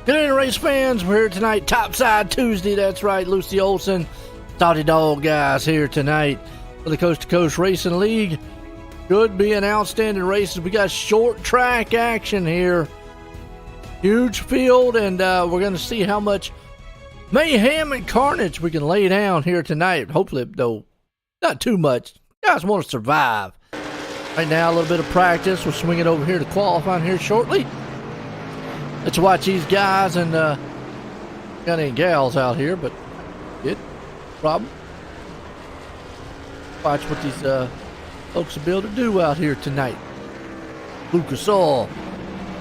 Good evening, race fans. We're here tonight, Topside Tuesday. That's right, Lucy Olson, Toddy Dog guys here tonight for the Coast to Coast Racing League. Should be an outstanding races. We got short track action here. Huge field, and we're going to see how much mayhem and carnage we can lay down here tonight. Hopefully, though, not too much. Guys want to survive. Right now, a little bit of practice. We'll swing it over here to qualifying here shortly. Let's watch these guys and got any gals out here, but it problem. Watch what these folks will be able to do out here tonight. Lucas Oil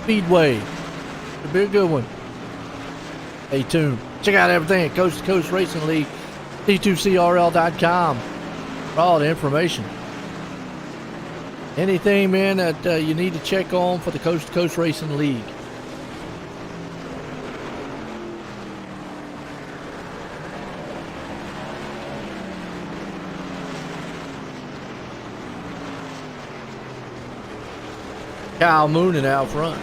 Speedway. It'll be a good one. Stay tuned. Check out everything at Coast to Coast Racing League, C2CRL.com for all the information. Anything, man, that you need to check on for the Coast to Coast Racing League. Kyle Moonen out front.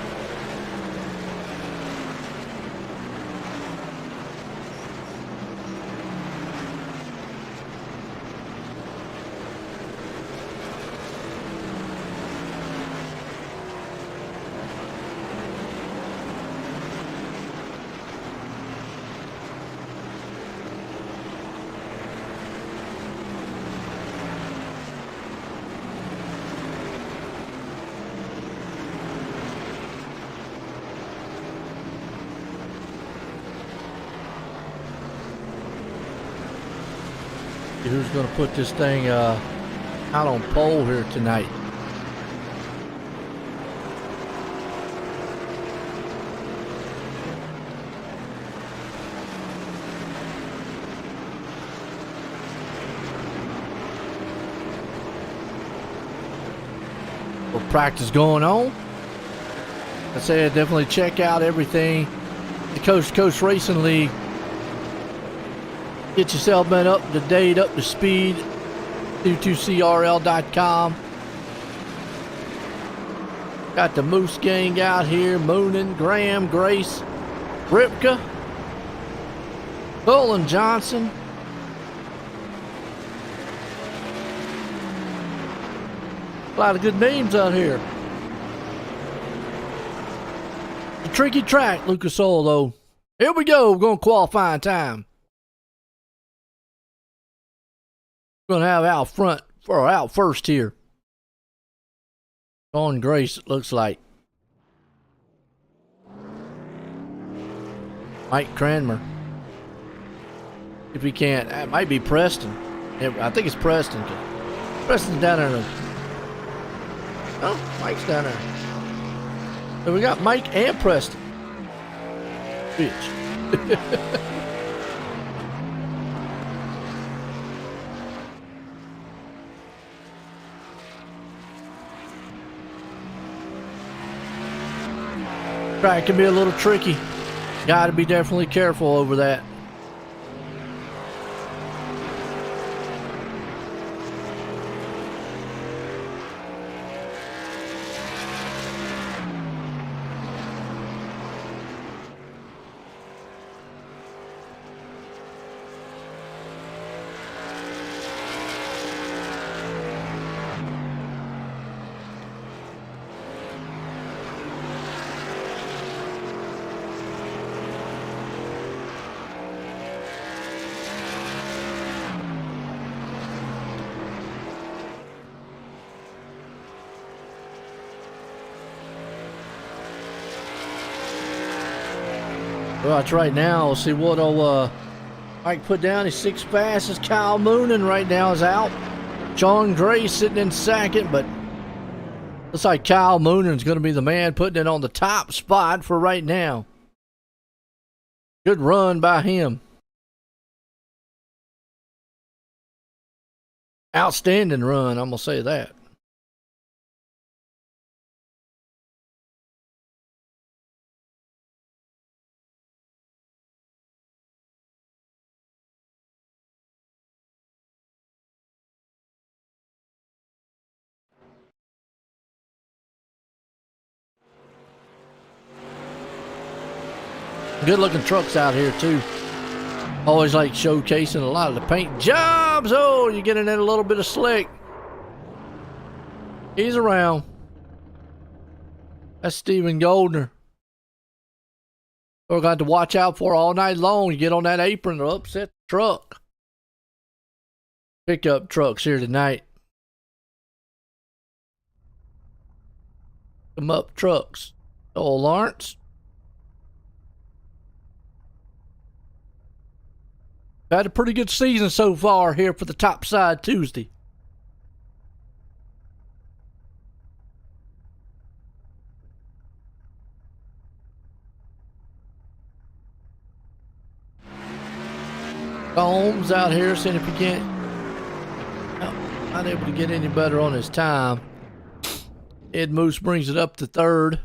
Who's going to put this thing out on pole here tonight? Well, practice going on. I said definitely check out everything. The Coast to Coast Racing League. Get yourself been up to date, up to speed. C2CRL.com. Got the Moose Gang out here. Moonen, Graham, Grace, Ripka, Cullen Johnson. A lot of good names out here. A tricky track, Lucas Oil, though. Here we go. We're going qualifying time. Going to have out front or out first here. Sean Grace, it looks like. Mike Cranmer. If he can't, it might be Preston. I think it's Preston. Preston's down there. Oh, Mike's down there. So we got Mike and Preston. Bitch. Track can be a little tricky. Got to be definitely careful over that. Watch right now. We'll see what Mike put down. His sixth fastest. Kyle Moonen right now is out. Sean Grace sitting in second, but looks like Kyle Moonen's going to be the man putting it on the top spot for right now. Good run by him. Outstanding run, I'm going to say that. Good looking trucks out here too. Always like showcasing a lot of the paint jobs. Oh, you're getting in a little bit of slick. He's around. That's Stephen Goldner. We're going to watch out for all night long. You get on that apron, it'll upset the truck. Pickup trucks here tonight. Come up trucks. Oh, Lawrence. Had a pretty good season so far here for the Topside Tuesday. Combs out here, seeing if he can't. Not able to get any better on his time. Ed Moose brings it up to third.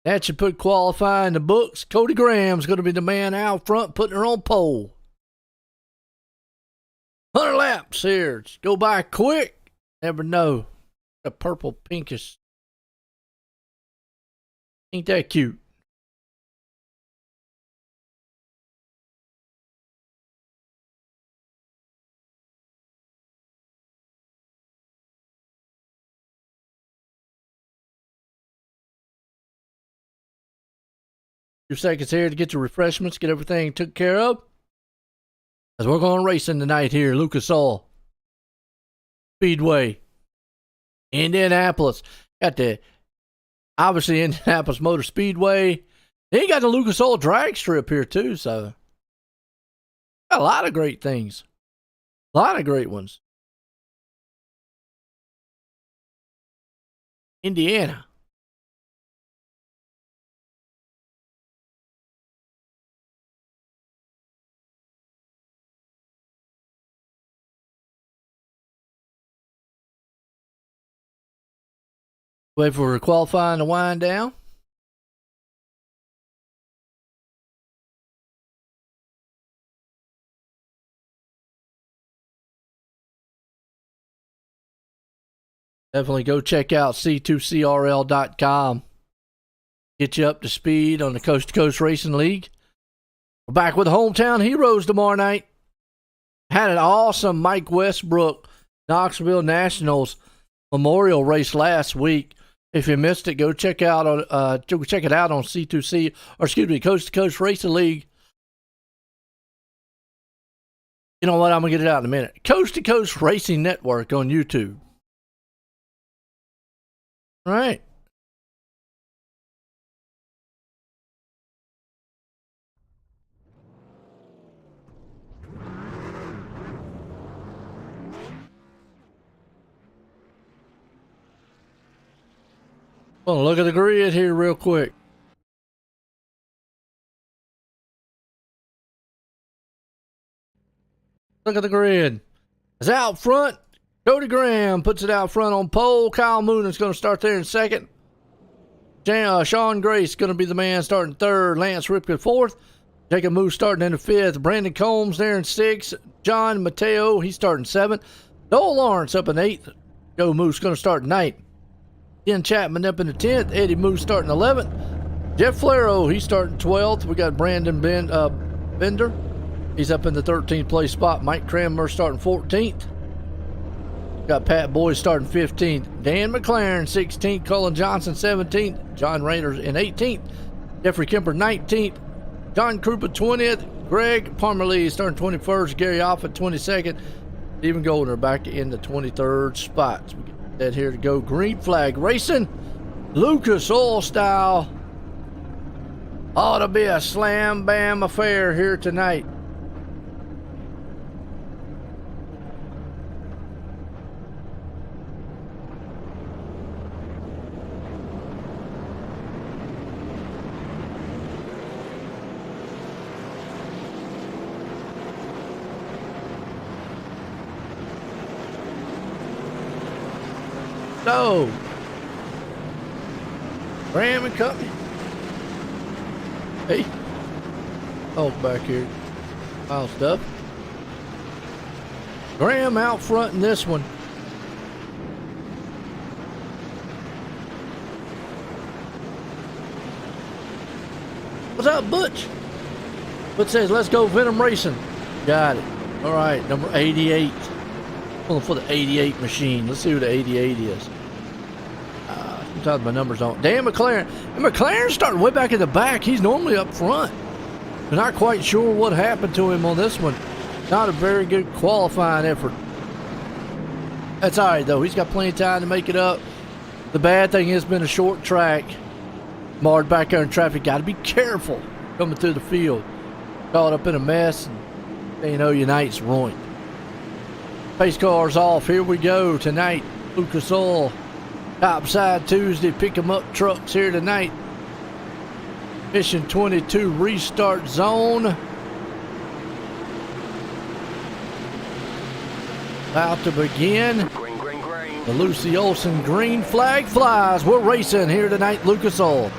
That should put qualifying in the books. Cody Graham's going to be the man out front putting her on pole. 100 laps here. Just go by quick. Never know. A purple pinkish. Ain't that cute? Few seconds here to get your refreshments, get everything took care of. As we're going racing tonight here, Lucas Oil Speedway, Indianapolis. Got the obviously Indianapolis Motor Speedway. Then you got the Lucas Oil drag strip here too, so got a lot of great things. A lot of great ones. Indiana. Wait for qualifying to wind down. Definitely go check out c2crl.com. Get you up to speed on the Coast to Coast Racing League. We're back with the Hometown Heroes tomorrow night. Had an awesome Mike Westbrook Knoxville Nationals Memorial race last week. If you missed it, go check out on check it out on C2C or excuse me, Coast to Coast Racing League. You know what? I'm gonna get it out in a minute. Coast to Coast Racing Network on YouTube. All right. Well, look at the grid here real quick. Look at the grid. It's out front. Cody Graham puts it out front on pole. Kyle Moon is going to start there in second. Sean Grace going to be the man starting third. Lance Ripken fourth. Jacob Moose starting in the fifth. Brandon Combs there in sixth. John Mateo, he's starting seventh. Noel Lawrence up in eighth. Joe Moose going to start ninth. Ken Chapman up in the 10th. Eddie Moose starting 11th. Jeff Flaro, he's starting 12th. We got Brandon Bender. He's up in the 13th place spot. Mike Cranmer starting 14th. Got Pat Boyd starting 15th. Dan McLaren 16th. Cullen Johnson 17th. John Rayners in 18th. Jeffrey Kemper 19th. John Krupa 20th. Greg Parmalee starting 21st. Gary Offutt 22nd. Stephen Goldner back in the 23rd spot. So we get that here to go. Green flag racing. Lucas Oil style. Ought to be a slam bam affair here tonight. No. Graham and Company. Hey. Oh, back here. Pile stuff. Graham out front in this one. What's up, Butch? Butch says, let's go Venom Racing. Got it. All right, number 88. Pulling for the 88 machine. Let's see who the 88 is. Sometimes my numbers don't. Dan McLaren. And McLaren's starting way back in the back. He's normally up front. I'm not quite sure what happened to him on this one. Not a very good qualifying effort. That's all right, though. He's got plenty of time to make it up. The bad thing has been a short track. Marred back there in traffic. Got to be careful coming through the field. Caught up in a mess. And you know your night's ruined. Pace cars off. Here we go tonight. Lucas Oil. Topside Tuesday. Pick 'em up trucks here tonight. Mission 22 restart zone. About to begin. Green, green, green. The Lucy Olson green flag flies. We're racing here tonight, Lucas Oil.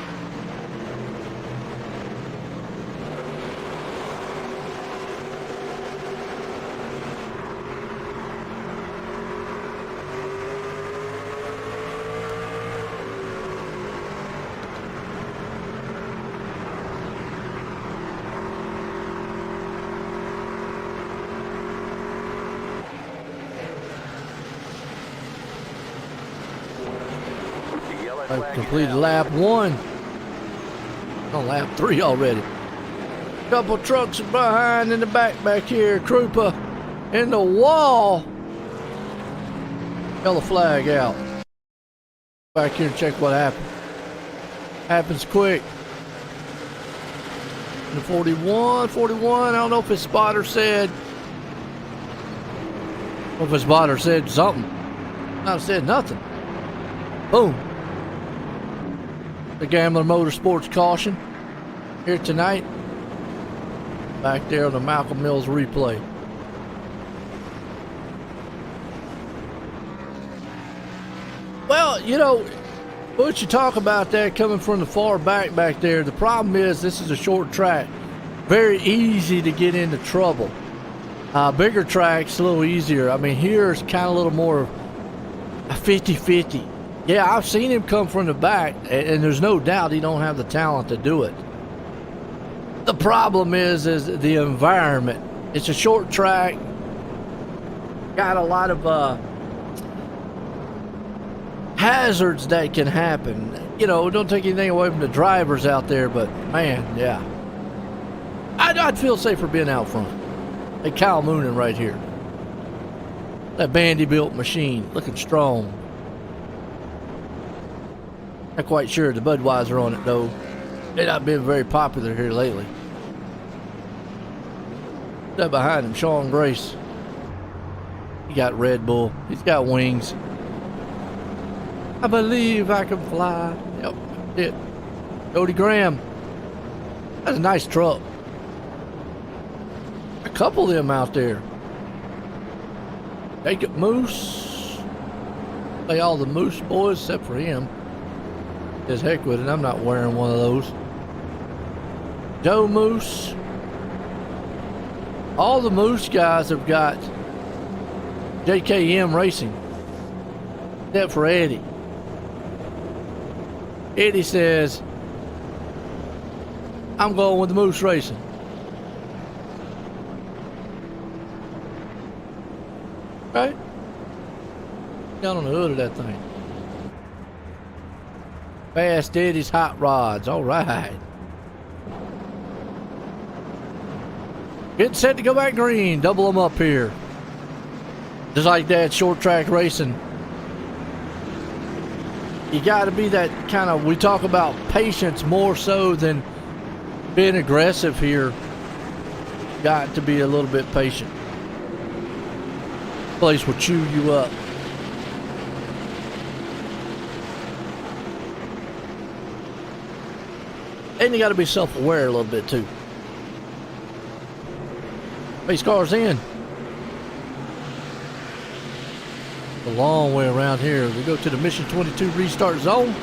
I've completed lap 1. On lap 3 already. Couple trucks behind in the back here. Krupa in the wall. Yellow flag out. Back here and check what happened. Happens quick. The 41. I don't know if his spotter said. Or if his spotter said something. Not said nothing. Boom. The Gambler Motorsports caution here tonight. Back there on the Malcolm Mills replay. Well, you know, what you talk about that coming from the far back there. The problem is this is a short track. Very easy to get into trouble. Bigger tracks, a little easier. I mean, here's kind of a little more a 50-50. Yeah, I've seen him come from the back, and there's no doubt he don't have the talent to do it. The problem is the environment. It's a short track. Got a lot of hazards that can happen. You know, don't take anything away from the drivers out there, but man, yeah. I'd feel safer being out front. Hey, Kyle Moonen right here. That Bandy-built machine, looking strong. Not quite sure the Budweiser on it though. They've not been very popular here lately. That behind him, Sean Grace. He got Red Bull. He's got wings. I believe I can fly. Yep, it. Cody Graham. That's a nice truck. A couple of them out there. Jacob Moose. Play all the Moose boys except for him. As heck with it, I'm not wearing one of those. Joe Moose. All the Moose guys have got JKM Racing. Except for Eddie. Eddie says, I'm going with the Moose Racing. Right? Down on the hood of that thing. Fast Eddie's Hot Rods. All right. Getting set to go back green. Double them up here. Just like that, short track racing. You got to be that kind of, we talk about patience more so than being aggressive here. Got to be a little bit patient. Place will chew you up. And you got to be self-aware a little bit too. Pace cars in. A long way around here. We go to the Mission 22 restart zone.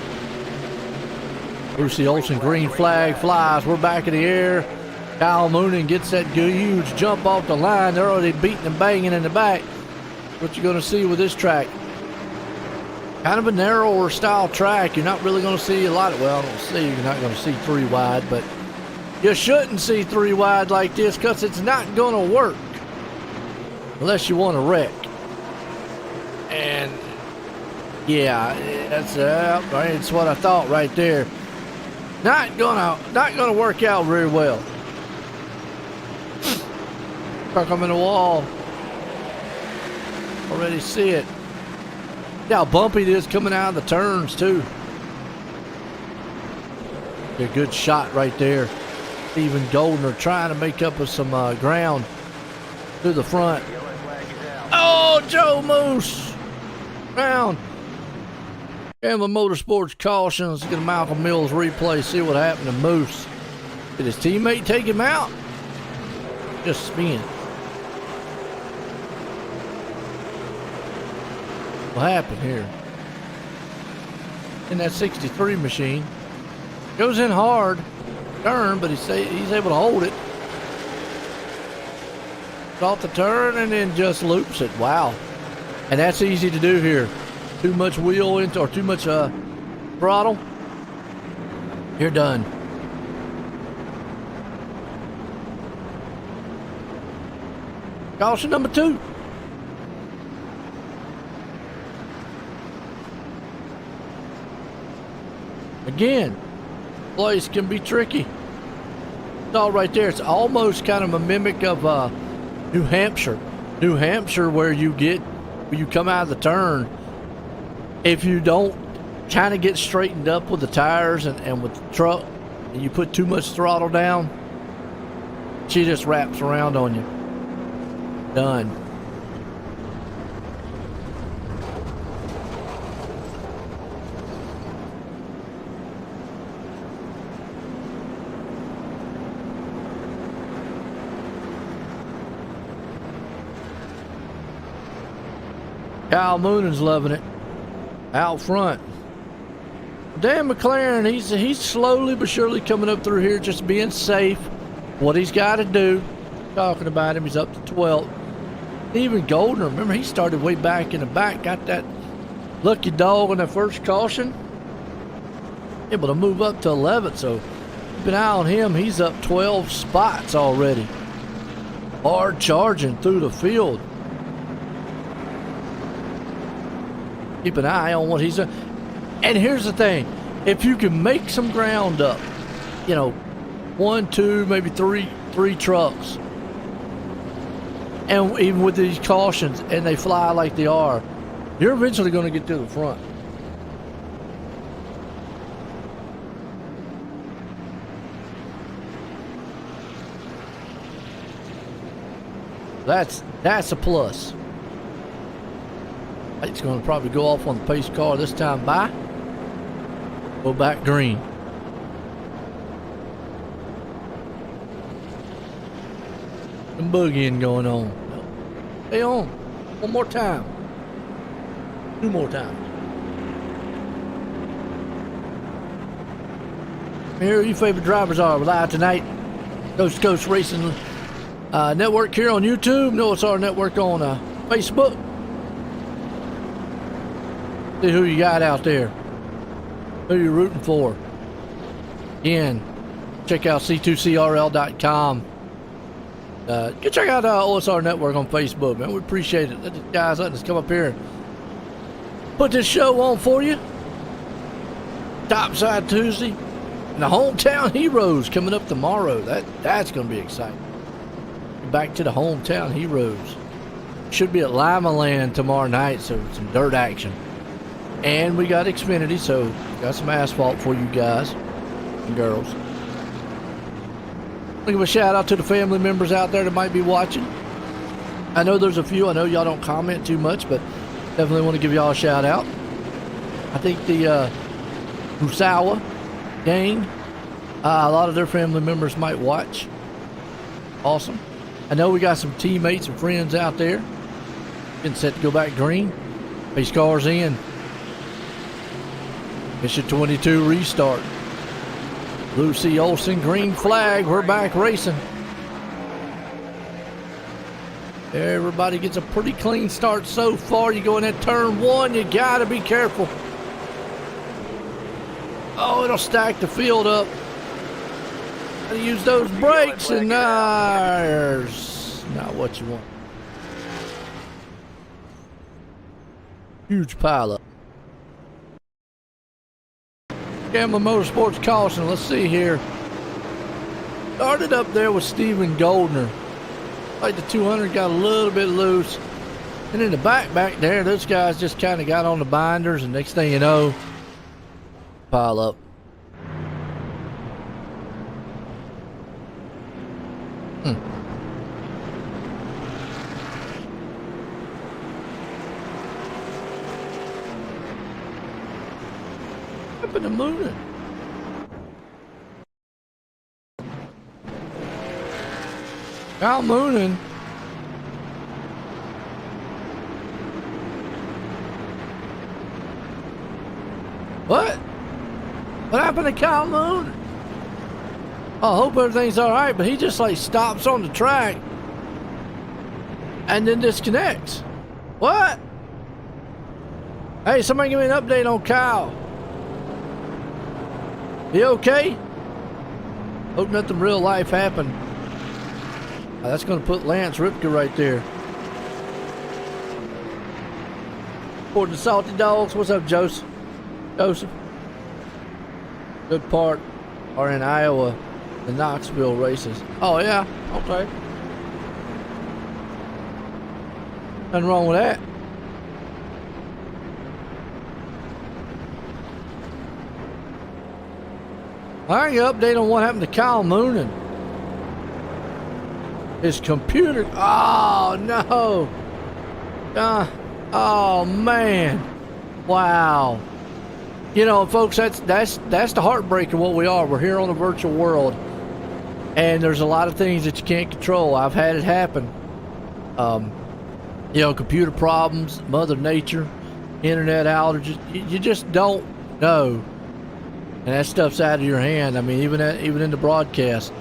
Lucy Olson green flag flies. We're back in the air. Kyle Moonen gets that huge jump off the line. They're already beating and banging in the back. What you're going to see with this track. Kind of a narrower style track. You're not really going to see a lot of, well, I don't see, you're not going to see 3 wide, but You shouldn't see 3 wide like this because it's not going to work unless you want to wreck. And yeah, that's what I thought right there. Not gonna work out very well. Stuck them in the wall. Already see it. See how bumpy it is coming out of the turns too. A good shot right there. Stephen Goldner trying to make up with some ground to the front. Oh, Joe Moose! Round. Hamlin Motorsports cautions. Get a Malcolm Mills replay. See what happened to Moose. Did his teammate take him out? Just spin. What happened here? In that 63 machine. Goes in hard. Turn, but he's able to hold it. Off the turn and then just loops it. Wow. And that's easy to do here. Too much wheel into or too much throttle. You're done. Caution number 2. Again, place can be tricky. It's all right there. It's almost kind of a mimic of New Hampshire. New Hampshire, where you come out of the turn, if you don't kind of get straightened up with the tires and with the truck, and you put too much throttle down, she just wraps around on you. Done. Kyle Moonan's loving it. Out front. Dan McLaren, he's slowly but surely coming up through here, just being safe. What he's got to do. Talking about him, he's up to 12th. Even Goldner, remember he started way back in the back, got that lucky dog on that first caution. Able to move up to 11th, so keep an eye on him. He's up 12 spots already. Hard charging through the field. Keep an eye on what he's doing. And here's the thing. If you can make some ground up, 1, 2, maybe three trucks, and even with these cautions, and they fly like they are, you're eventually going to get to the front. That's a plus. It's going to probably go off on the pace car this time by. Go back green. Some boogieing going on. No. Stay on. One more time. 2 more times. Here, your favorite drivers are live tonight. Coast to Coast Racing Network here on YouTube. Notice our network on Facebook. See who you got out there. Who you're rooting for. Again, check out c2crl.com. Go check out OSR Network on Facebook, man. We appreciate it. Let the guys letting us come up here and put this show on for you. Topside Tuesday. And the Hometown Heroes coming up tomorrow. That's going to be exciting. Back to the Hometown Heroes. Should be at Lima Land tomorrow night, so some dirt action. And we got Xfinity, so got some asphalt for you guys and girls. I'll give a shout out to the family members out there that might be watching. I know there's a few. I know y'all don't comment too much, but definitely want to give y'all a shout out. I think the Usawa gang, a lot of their family members might watch. Awesome. I know we got some teammates and friends out there. Getting set to go back green. Pace cars in. Mission 22 restart. Lucy Olson, green flag. We're back racing. Everybody gets a pretty clean start so far. You go in that turn 1, you gotta be careful. Oh, it'll stack the field up. Gotta use those brakes, and there's not what you want. Huge pileup. Gambling Motorsports caution. Let's see here. Started up there with Steven Goldner. Like the 200 got a little bit loose. And in the back there, those guys just kind of got on the binders, and next thing you know, pile up. Up in the moon. Kyle Moonen. What? What happened to Kyle Moonen? I hope everything's alright, but he just like stops on the track and then disconnects. What? Hey, somebody give me an update on Kyle. You okay? Hope nothing real life happened. That's going to put Lance Ripka right there. For the Salty Dogs, what's up, Joseph? Good part are in Iowa, the Knoxville races. Oh yeah, okay. Nothing wrong with that. I get an update on what happened to Kyle Moonen. His computer. Oh no. Oh man. Wow. You know, folks, that's the heartbreak of what we are. We're here on a virtual world, and there's a lot of things that you can't control. I've had it happen. You know, computer problems, Mother Nature, internet outages. You just don't know, and that stuff's out of your hand. I mean, even in the broadcast.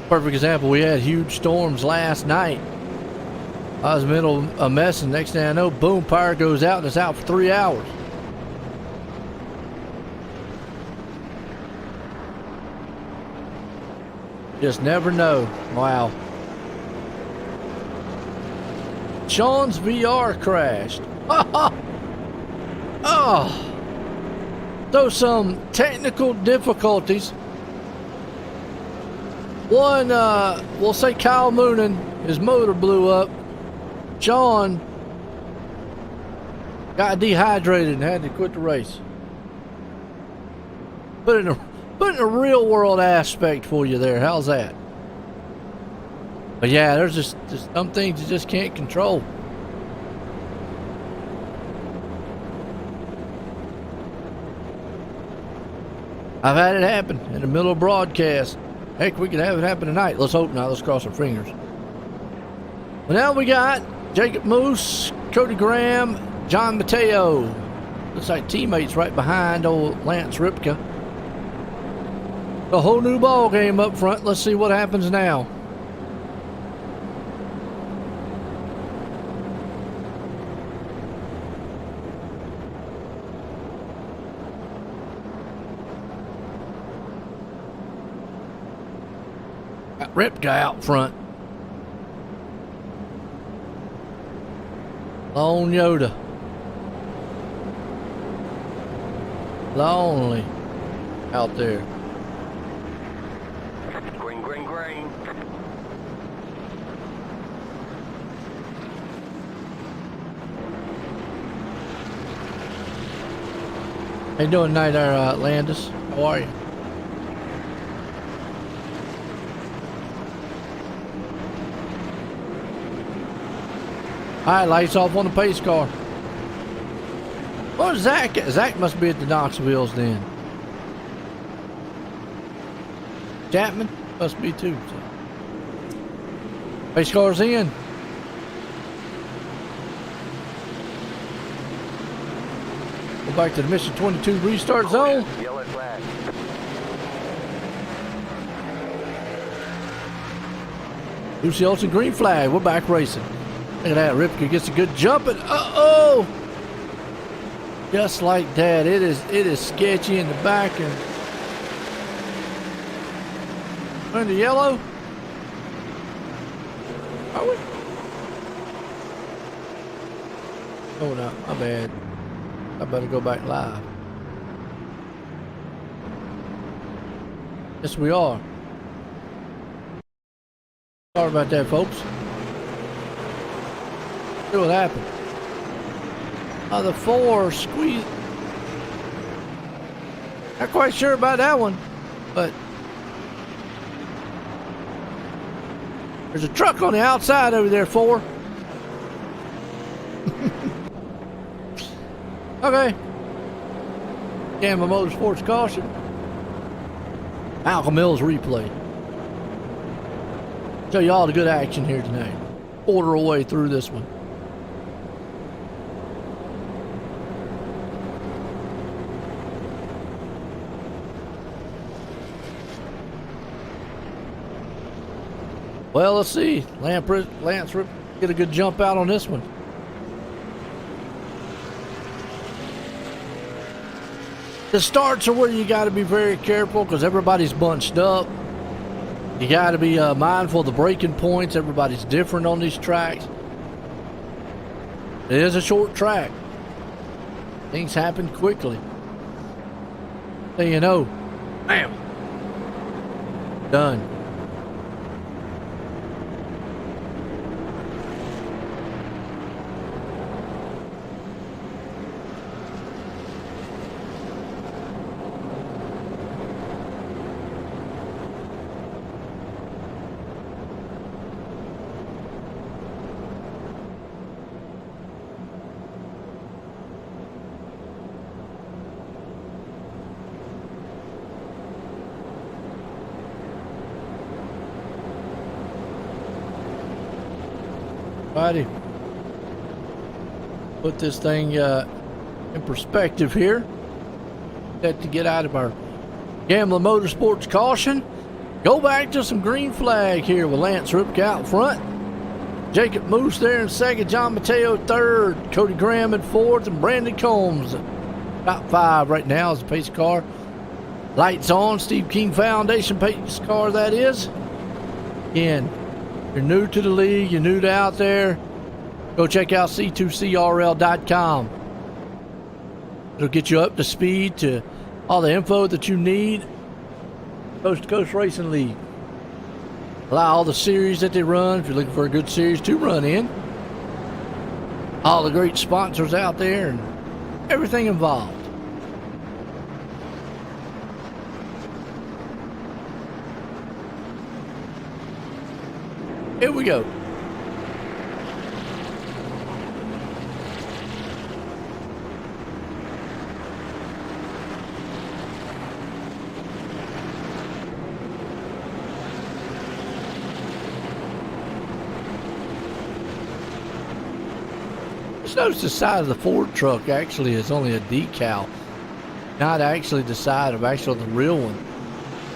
Perfect example. We had huge storms last night. I was in the middle of a mess, and next thing I know, boom, power goes out, and it's out for 3 hours. Just never know. Wow. Sean's VR crashed. Oh. So some technical difficulties. One, we'll say Kyle Moonen, his motor blew up. Sean got dehydrated and had to quit the race. Putting a real world aspect for you there. How's that? But yeah, there's just some things you just can't control. I've had it happen in the middle of broadcast. Heck, we could have it happen tonight. Let's hope not. Let's cross our fingers. But now we got Jacob Moose, Cody Graham, John Mateo. Looks like teammates right behind old Lance Ripka. A whole new ball game up front. Let's see what happens now. Got Ripka out front. Lone Yoda. Lonely out there. Green. How you doing tonight there, Landis? How are you? Alright, lights off on the pace car. Where's Zach? Zach must be at the Knoxvilles then. Chapman must be too. So. Pace car's in. Go back to the Mission 22 restart zone. Yellow flag. Lucy Olsen, green flag. We're back racing. Look at that. Ripka gets a good jump and uh-oh! Just like that. It is sketchy in the back and We're in the yellow? Are we? Oh no, my bad. I better go back live. Yes, we are. Sorry about that, folks. See what happened. The 4 squeeze. Not quite sure about that one, but there's a truck on the outside over there, 4. Okay. Gamma Motorsports caution. Malcolm Mills replay. Show you all the good action here tonight. Quarter away through this one. Well, let's see. Lance Rip get a good jump out on this one. The starts are where you got to be very careful because everybody's bunched up. You got to be mindful of the braking points. Everybody's different on these tracks. It is a short track. Things happen quickly. So you know, bam, done. Alrighty. Put this thing in perspective here. Set to get out of our Gambler Motorsports caution. Go back to some green flag here with Lance Ripke out front. Jacob Moose there in second. John Mateo third. Cody Graham in fourth. And Brandon Combs top 5 right now as a pace car. Lights on. Steve King Foundation pace car, that is. Again, you're new to the league, you're new to out there, go check out c2crl.com. It'll get you up to speed to all the info that you need. Coast to Coast Racing League. Allow all the series that they run, if you're looking for a good series to run in. All the great sponsors out there and everything involved. Here we go. Just notice the side of the Ford truck actually is only a decal, not actually the side of actually the real one.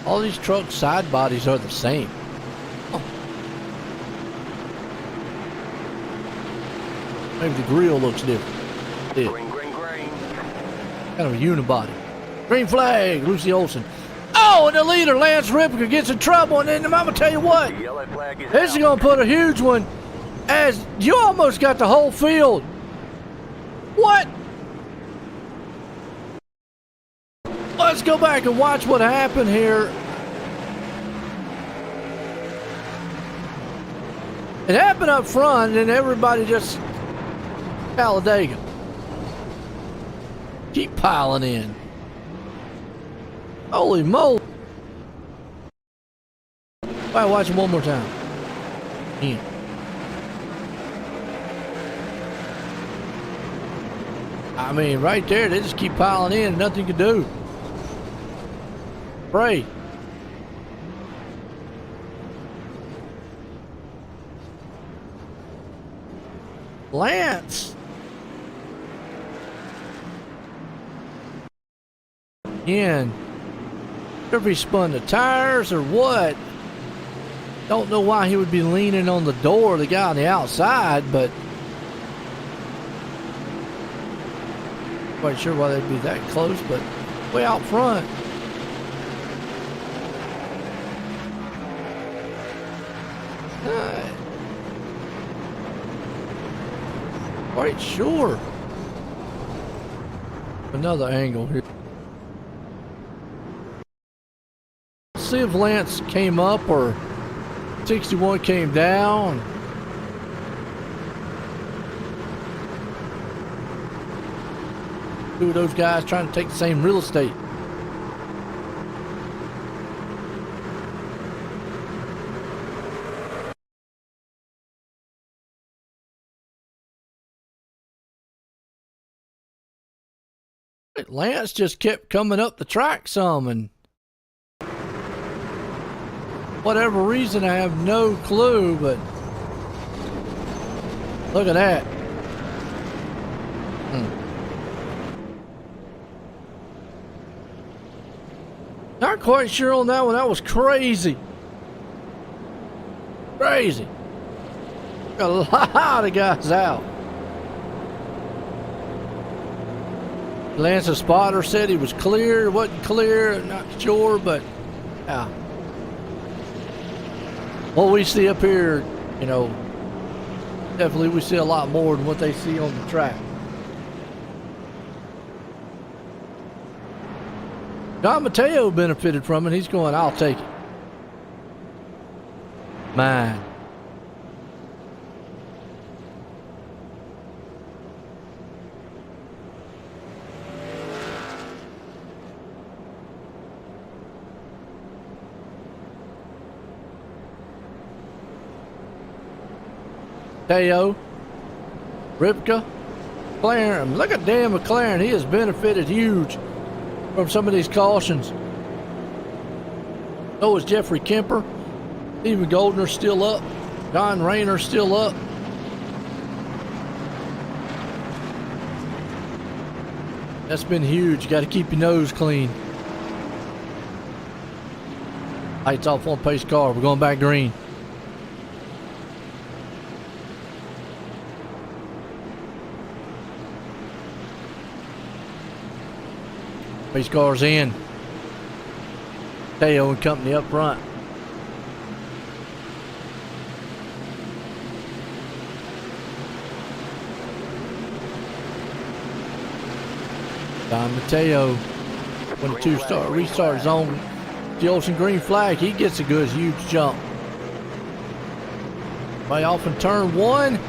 All these truck side bodies are the same. Maybe the grill looks different. Yeah. Green. Kind of a unibody. Green flag, Lucy Olson. Oh, and the leader, Lance Ripke, gets in trouble. And then I'm going to tell you what. The yellow flag is This is going to put a huge one as you almost got the whole field. What? Let's go back and watch what happened here. It happened up front, and everybody just Talladega. Keep piling in. Holy moly. All right, watch it one more time. Yeah. I mean, right there, they just keep piling in. Nothing to do. Pray. Lance. Again, if he spun the tires or what. Don't know why he would be leaning on the door, the guy on the outside, but quite sure why they'd be that close, but way out front. Quite sure. Another angle here. See if Lance came up or 61 came down. Two of those guys trying to take the same real estate. Lance just kept coming up the track some, and whatever reason, I have no clue, but look at that. Not quite sure on that one. That was crazy. Crazy. Got a lot of guys out. Lance's spotter said he was clear. Wasn't clear. Not sure, but yeah. What we see up here, you know, definitely we see a lot more than what they see on the track. Don Mateo benefited from it. He's going, I'll take it. Mine. Mateo, Ripka, McLaren. Look at Dan McLaren. He has benefited huge from some of these cautions. So is Jeffrey Kemper. Stephen Goldner's still up. John Rayner's still up. That's been huge. You got to keep your nose clean. Lights off on pace car. We're going back green. Pace car's in. Teo and company up front. Don Mateo, when the two-star restart zone, the Olsen green flag, he gets a good huge jump. Way off in turn one.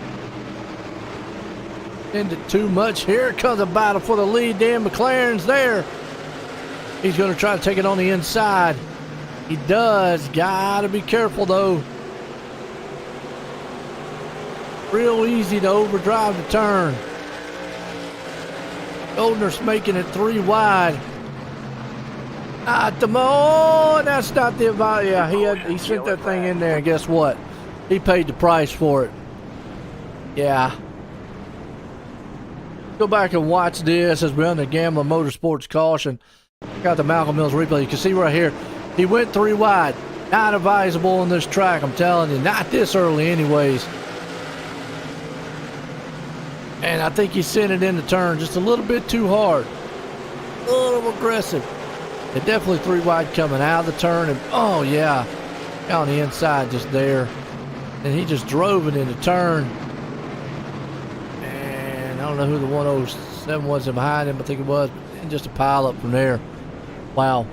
Into too much. Here comes a battle for the lead. Dan McLaren's there. He's going to try to take it on the inside. He does. Gotta be careful though. Real easy to overdrive the turn. Goldner's making it 3 wide. Not the that's not the about. Yeah, he sent that thing in there, and guess what? He paid the price for it. Yeah. Go back and watch this as we're on the Gambler Motorsports caution. Got the Malcolm Mills replay. You can see right here, he went 3 wide. Not advisable on this track, I'm telling you. Not this early anyways. And I think he sent it in the turn just a little bit too hard. A little aggressive. And definitely 3 wide coming out of the turn. And oh yeah, on the inside just there. And he just drove it in the turn. And I don't know who the 107 was behind him. I think it was. And just a pile up from there. Wow.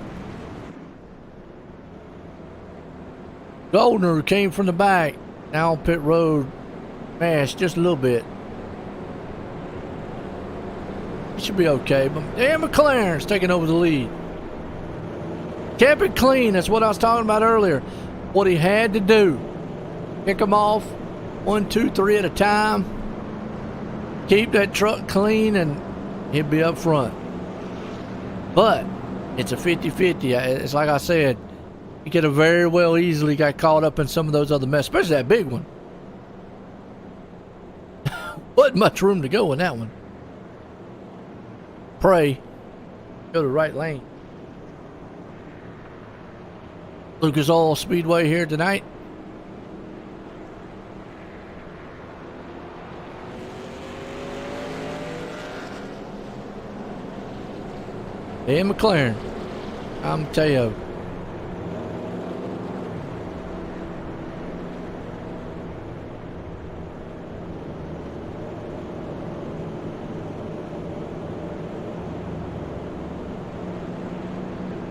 Goldner, who came from the back, now on pit road, mashed just a little bit. He should be okay, but Dan McLaren's taking over the lead. Kept it clean, that's what I was talking about earlier. What he had to do. Pick them off 1, 2, 3 at a time. Keep that truck clean and he'll be up front. But it's a 50-50. It's like I said, he could have very well easily got caught up in some of those other mess, especially that big one. Wasn't much room to go in that one. Pray. Go to the right lane. Lucas Oil Speedway here tonight. Dan McLaren. I'm Mateo.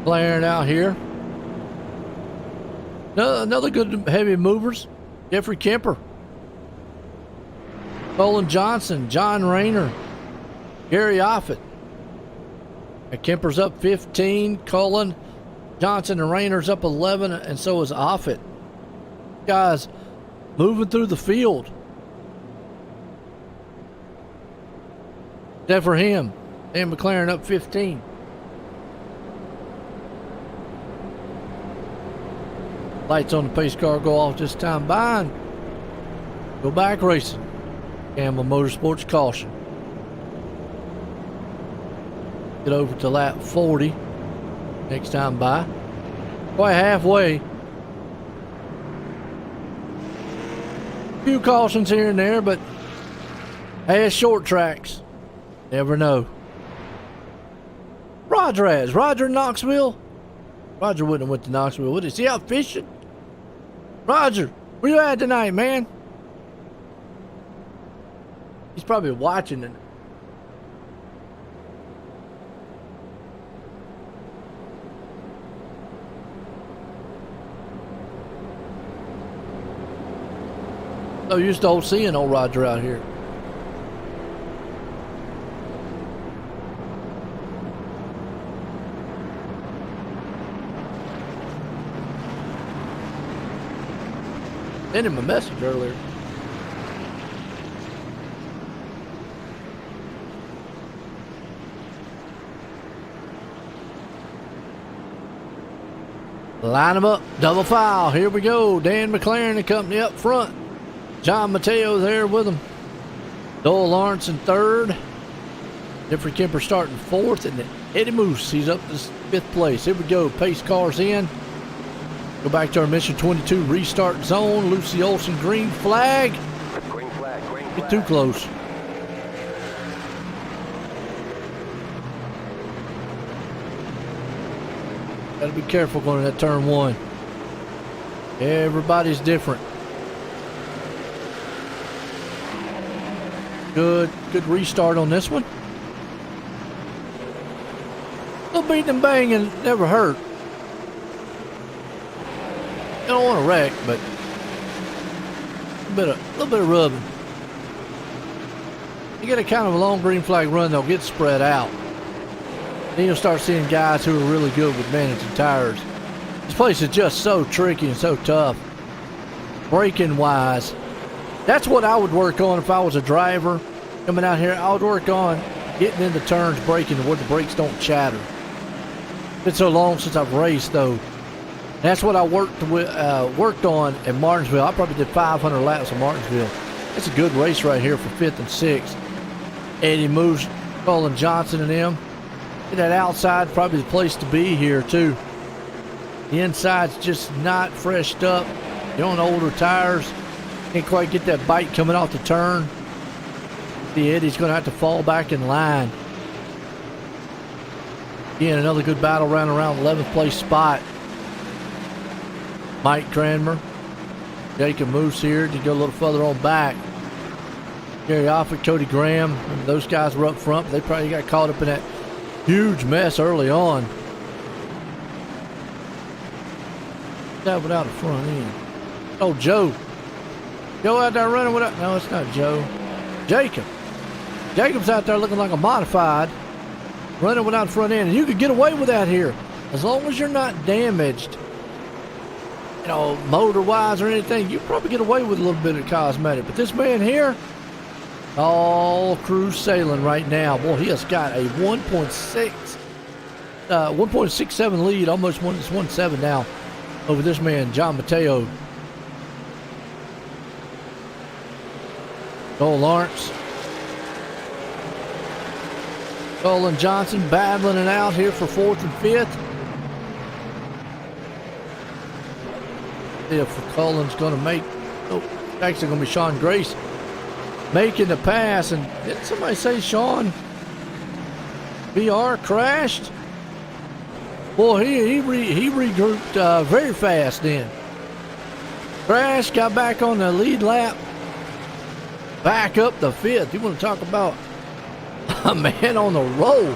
McLaren out here. Another good heavy movers. Jeffrey Kemper. Colin Johnson. John Rayner. Gary Offit. And Kemper's up 15. Colin Johnson and Rayner's up 11. And so is Offit. Guys moving through the field. Except for him. Dan McLaren up 15. Lights on the pace car go off this time by and go back racing. Campbell Motorsports caution. Get over to lap 40 next time by. Quite halfway. Few cautions here and there, but hey, it's short tracks. Never know. Roger in Knoxville. Roger wouldn't have went to Knoxville, would he? Is he out fishing? Roger, where you at tonight, man? He's probably watching it. So used to seeing old Roger out here. Sent him a message earlier. Line them up, double file. Here we go. Dan McLaren and company up front. John Mateo there with him. Doyle Lawrence in third. Jeffrey Kemper starting fourth, and Eddie Moose, he's up to fifth place. Here we go. Pace cars in. Go back to our mission 22 restart zone. Lucy Olson, green flag. Green flag, green flag. Get too close. Gotta be careful going to that turn one. Everybody's different. Good restart on this one. A little beating and banging never hurt. I don't want to wreck, but a little bit of rubbing. You get a kind of a long green flag run, they'll get spread out. Then you'll start seeing guys who are really good with managing tires. This place is just so tricky and so tough. Braking wise, that's what I would work on if I was a driver coming out here. I would work on getting into turns, braking where the brakes don't chatter. It's been so long since I've raced, though. That's what I worked on at Martinsville. I probably did 500 laps of Martinsville. It's a good race right here for 5th and 6th. Eddie Moose, Colin Johnson and them. That outside probably the place to be here too. The inside's just not freshed up. You're on older tires. Can't quite get that bite coming off the turn. See, Eddie's going to have to fall back in line. Again, another good battle around 11th place spot. Mike Cranmer, Jacob Moose here to go a little further on back. Gary Offit, Cody Graham, those guys were up front, but they probably got caught up in that huge mess early on. That without a front end. Oh, Joe. Joe out there running without, no, it's not Joe. Jacob. Jacob's out there looking like a modified, running without a front end. And you could get away with that here, as long as you're not damaged. You know, motor-wise or anything, you probably get away with a little bit of cosmetic. But this man here, all cruise sailing right now. Boy, he has got a 1.67 lead, almost 1.7 now over this man, John Mateo. Doyle Lawrence. Colin Johnson battling it out here for 4th and 5th. If Colin's going to make, actually going to be Sean Grace making the pass. And did somebody say Sean VR crashed? Boy, he regrouped very fast then. Crashed, got back on the lead lap, back up the 5th. You want to talk about a man on the roll?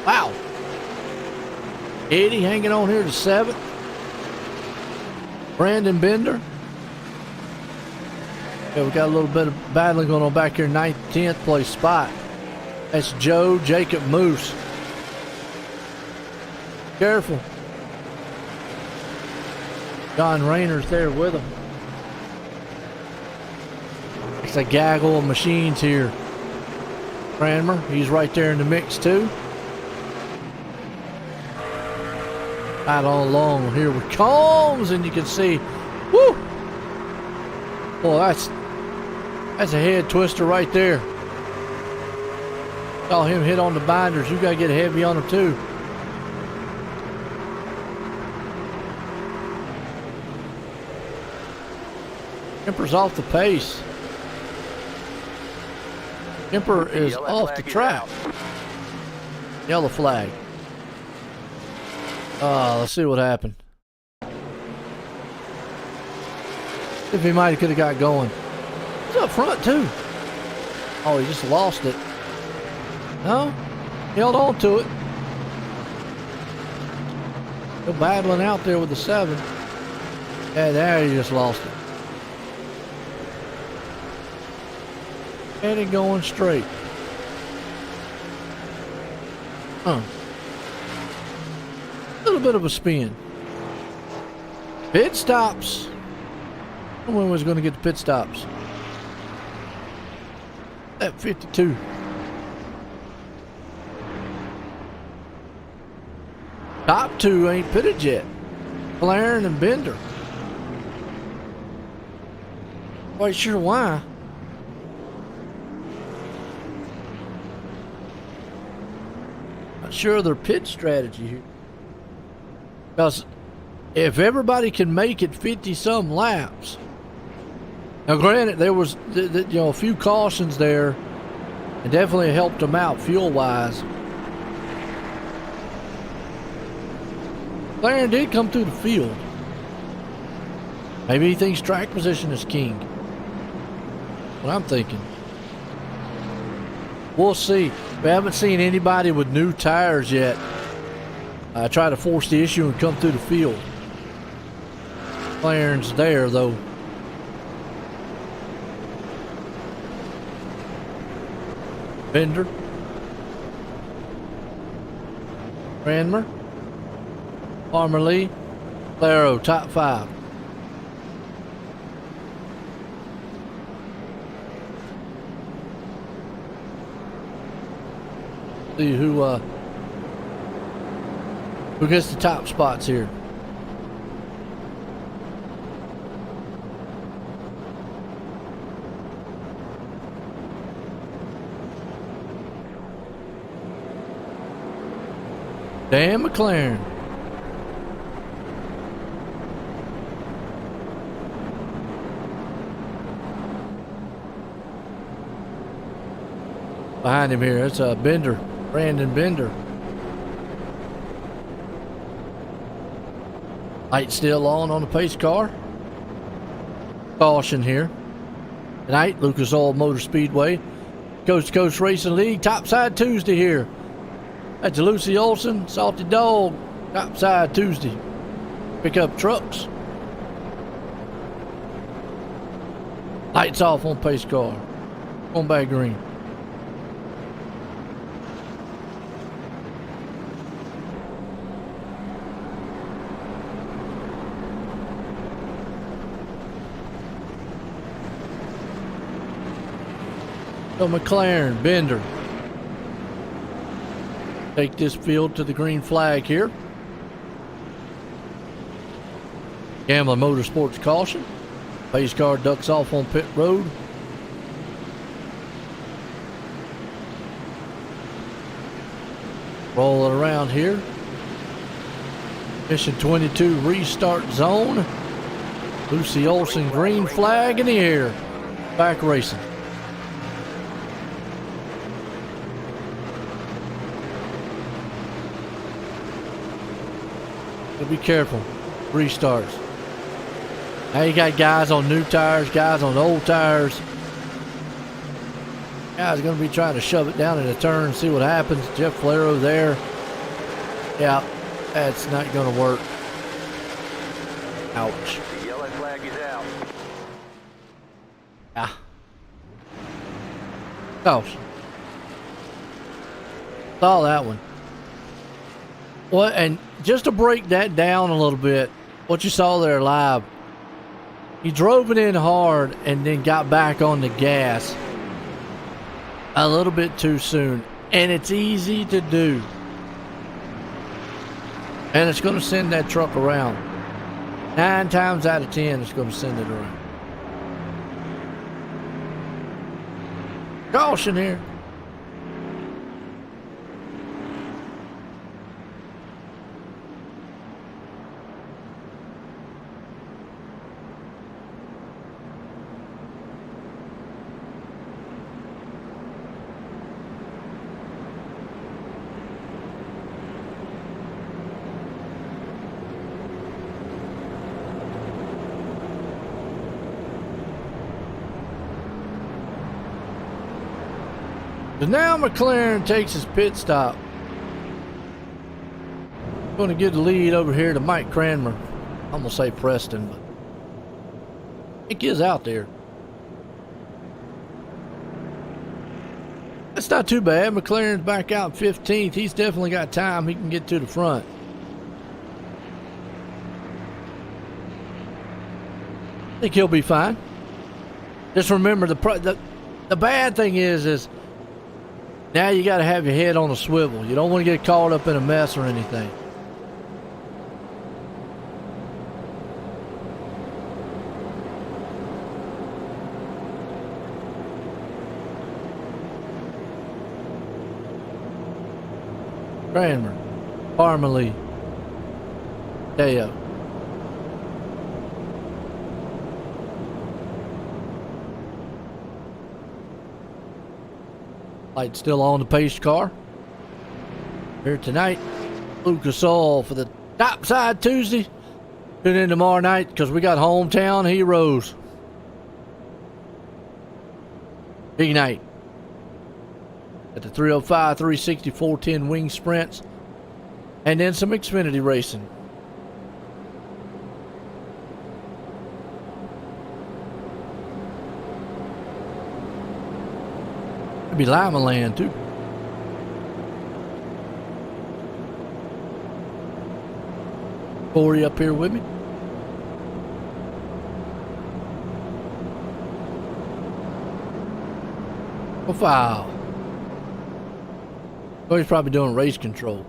Wow. Eddie hanging on here to 7th. Brandon Bender. Yeah, we got a little bit of battling going on back here. 9th, 10th place spot. That's Joe Jacob Moose. Careful. John Rayner's there with him. It's a gaggle of machines here. Cranmer, he's right there in the mix too. Right on along here with Combs, and you can see, whoo! Boy, that's a head twister right there. Saw him hit on the binders. You gotta get heavy on him too. Kemper's off the pace. Kemper is off the track. Yellow flag. Let's see what happened. If he might have could have got going. He's up front too. Oh, he just lost it. No, held on to it. Still battling out there with the 7. Yeah, there he just lost it. And it going straight. A little bit of a spin. Pit stops. When was going to get the pit stops? At 52. Top 2 ain't pitted yet. McLaren and Bender. Quite sure why. Not sure of their pit strategy here. Because if everybody can make it 50-some laps. Now, granted, there was a few cautions there, and definitely helped them out fuel-wise. McLaren did come through the field. Maybe he thinks track position is king. What I'm thinking. We'll see. We haven't seen anybody with new tires yet try to force the issue and come through the field. McLaren's there, though. Bender. Cranmer. Farmer Lee. Claro, top 5. See who gets the top spots here. Dan McLaren. Behind him here, it's Bender, Brandon Bender. Light still on the pace car. Caution here. Tonight, Lucas Oil Motor Speedway, Coast to Coast Racing League, Topside Tuesday here. That's Lucy Olson, Salty Dog, Topside Tuesday. Pick up trucks. Lights off on pace car. On back green. So McLaren, Bender. Take this field to the green flag here. Gamblin Motorsports caution. Pace car ducks off on pit road. Rolling around here. Mission 22 restart zone. Lucy Olson green flag in the air. Back racing. Be careful. Restarts. Now you got guys on new tires, guys on old tires. Guys going to be trying to shove it down in a turn, see what happens. Jeff Flero there. Yeah, That's not going to work. Ouch. The yellow flag is out. Yeah. Gosh. Saw that one. What? And just to break that down a little bit, what you saw there live, he drove it in hard and then got back on the gas a little bit too soon. And it's easy to do. And it's going to send that truck around. 9 times out of 10, it's going to send it around. Caution here. So now McLaren takes his pit stop. Going to give the lead over here to Mike Cranmer. I'm going to say Preston, but I think he is out there. That's not too bad. McLaren's back out 15th. He's definitely got time. He can get to the front. I think he'll be fine. Just remember the bad thing is now you got to have your head on a swivel. You don't want to get caught up in a mess or anything. Cranmer, Parmalee, Deo. Light still on the pace car. Here tonight, Lucas Oil for the Topside Tuesday. Tune in tomorrow night because we got hometown heroes. Big night. At the 305, 360, 410 wing sprints. And then some Xfinity racing. Be Lima Land too. Corey up here with me. Foul. Oh, he's probably doing race control.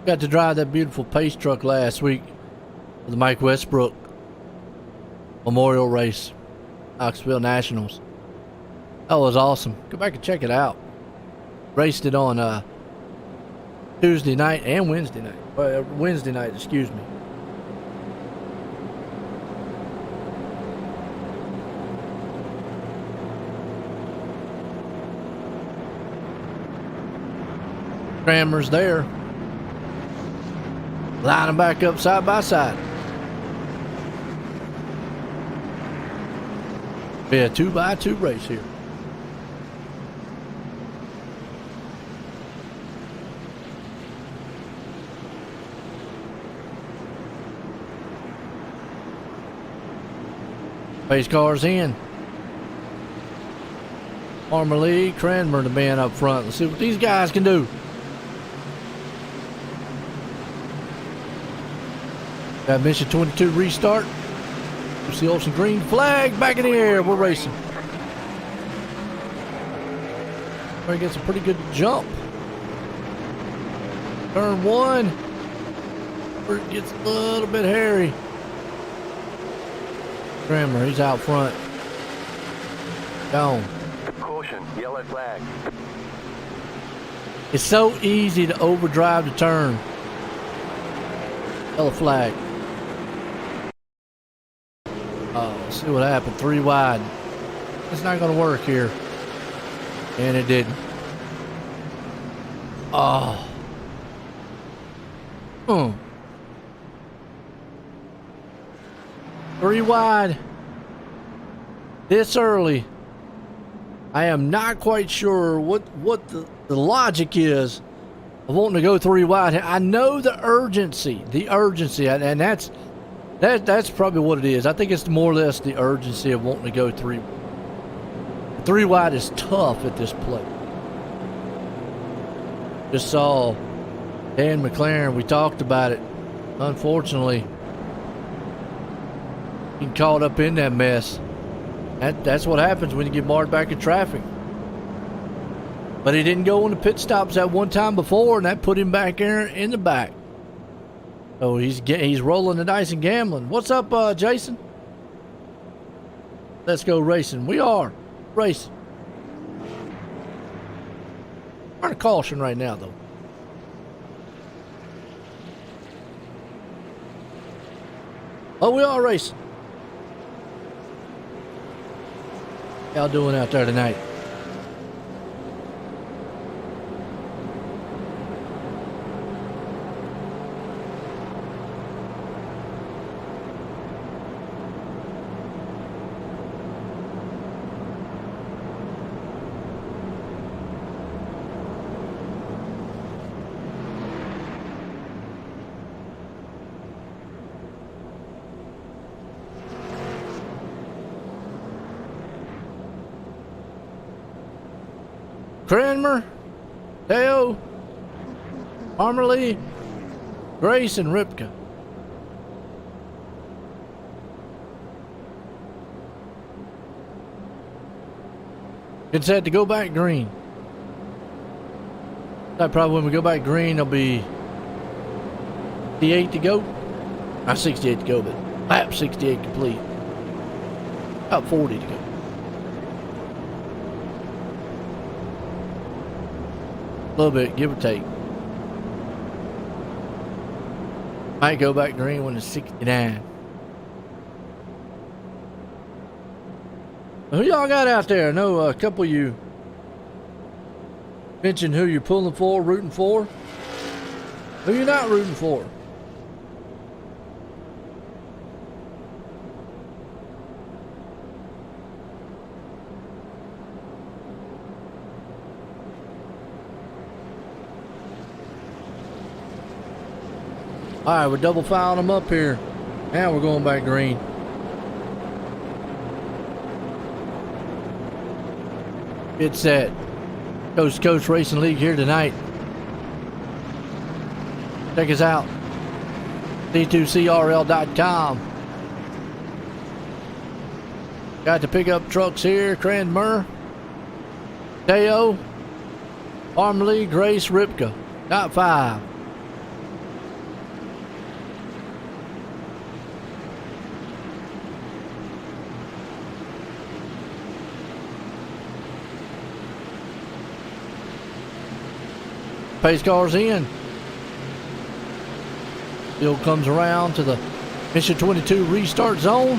Got to drive that beautiful pace truck last week. The Mike Westbrook Memorial Race, Knoxville Nationals. That was awesome. Go back and check it out. Raced it on Tuesday night and Wednesday night. Wednesday night, excuse me. Cranmer's there. Line them back up side by side. Be a 2x2 race here. Pace cars in. Parmalee, Cranmer the man up front. Let's see what these guys can do. Got mission 22 restart. Lucy Olsen green flag back in the air. We're racing. Everybody gets a pretty good jump. Turn 1. Where it gets a little bit hairy. Cranmer, he's out front. Gone. Caution, yellow flag. It's so easy to overdrive the turn. Yellow flag. Let's see what happened. 3 wide. It's not going to work here. And it didn't. Oh. 3 wide. This early. I am not quite sure what the logic is of wanting to go 3 wide. I know the urgency, and that's probably what it is. I think it's more or less the urgency of wanting to go 3. 3 wide is tough at this place. Just saw Dan McLaren. We talked about it. Unfortunately, he caught up in that mess. That's what happens when you get marred back in traffic. But he didn't go on the pit stops that one time before, and that put him back there in the back. So he's rolling the dice and gambling. What's up, Jason? Let's go racing. We are racing. We're in caution right now, though. Oh, we are racing. How y'all doing out there tonight? Cranmer, Teo, Armerly, Grace, and Ripka. It said to go back green. That probably when we go back green, there'll be 68 to go. Not 68 to go, but lap 68 complete. About 40 to go. A little bit, give or take. Might go back green when it's 69. Who y'all got out there? I know a couple of you mentioned who you're pulling for, rooting for. Who you not rooting for? All right, we're double filing them up here. Now we're going back green. It's that Coast to Coast Racing League here tonight. Check us out. C2CRL.com. Got the pickup trucks here. Cranmer, Teo, Armley, Grace, Ripka. Top 5. Pace cars in. Field comes around to the Mission 22 restart zone.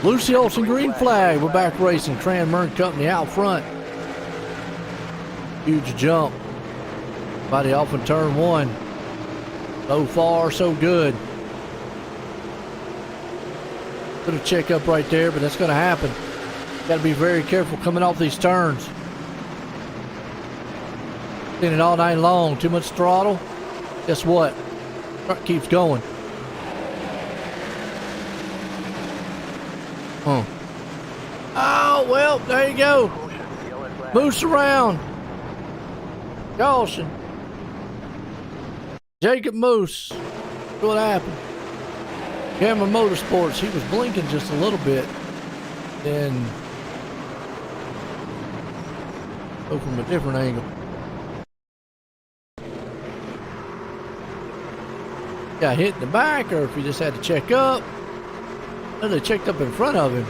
Lucy Olson green flag. We're back racing. Cranmer Company out front. Huge jump. Body off in turn 1. So far, so good. Put a check up right there, but that's going to happen. Got to be very careful coming off these turns. Seen it all night long. Too much throttle. Guess what? Truck keeps going. Oh, well, there you go. Moose around. Caution. Jacob Moose. What happened? Cameron Motorsports. He was blinking just a little bit. Then go from a different angle. Got hit in the back, or if he just had to check up. Oh, they checked up in front of him.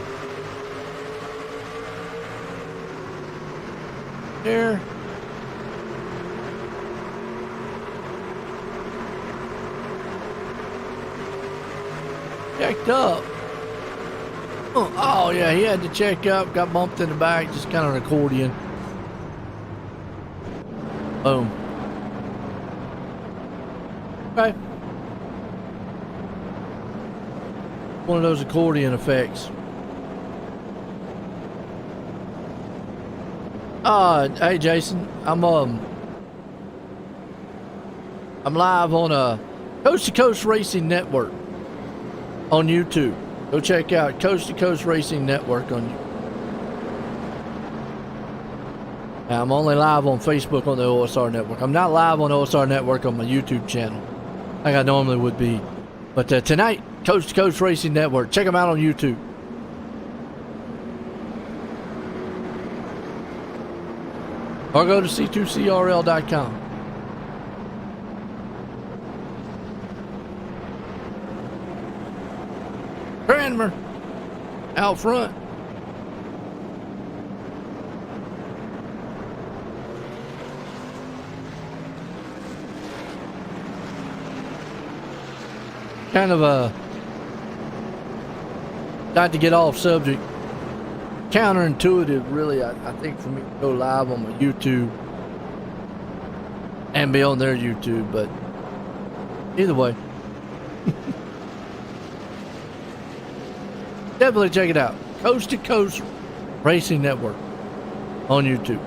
There. Checked up. Oh, yeah, he had to check up, got bumped in the back, just kind of an accordion. Boom. Okay. One of those accordion effects. Hey Jason, I'm live on Coast to Coast Racing Network on YouTube. Go check out Coast to Coast Racing Network on YouTube. Now, I'm only live on Facebook on the OSR Network. I'm not live on OSR Network on my YouTube channel like I normally would be. But tonight, Coast to Coast Racing Network. Check them out on YouTube. Or go to c2crl.com. Cranmer out front. Kind of not to get off subject, counterintuitive really, I think, for me to go live on my YouTube and be on their YouTube, but either way. Definitely check it out. Coast to Coast Racing Network on YouTube.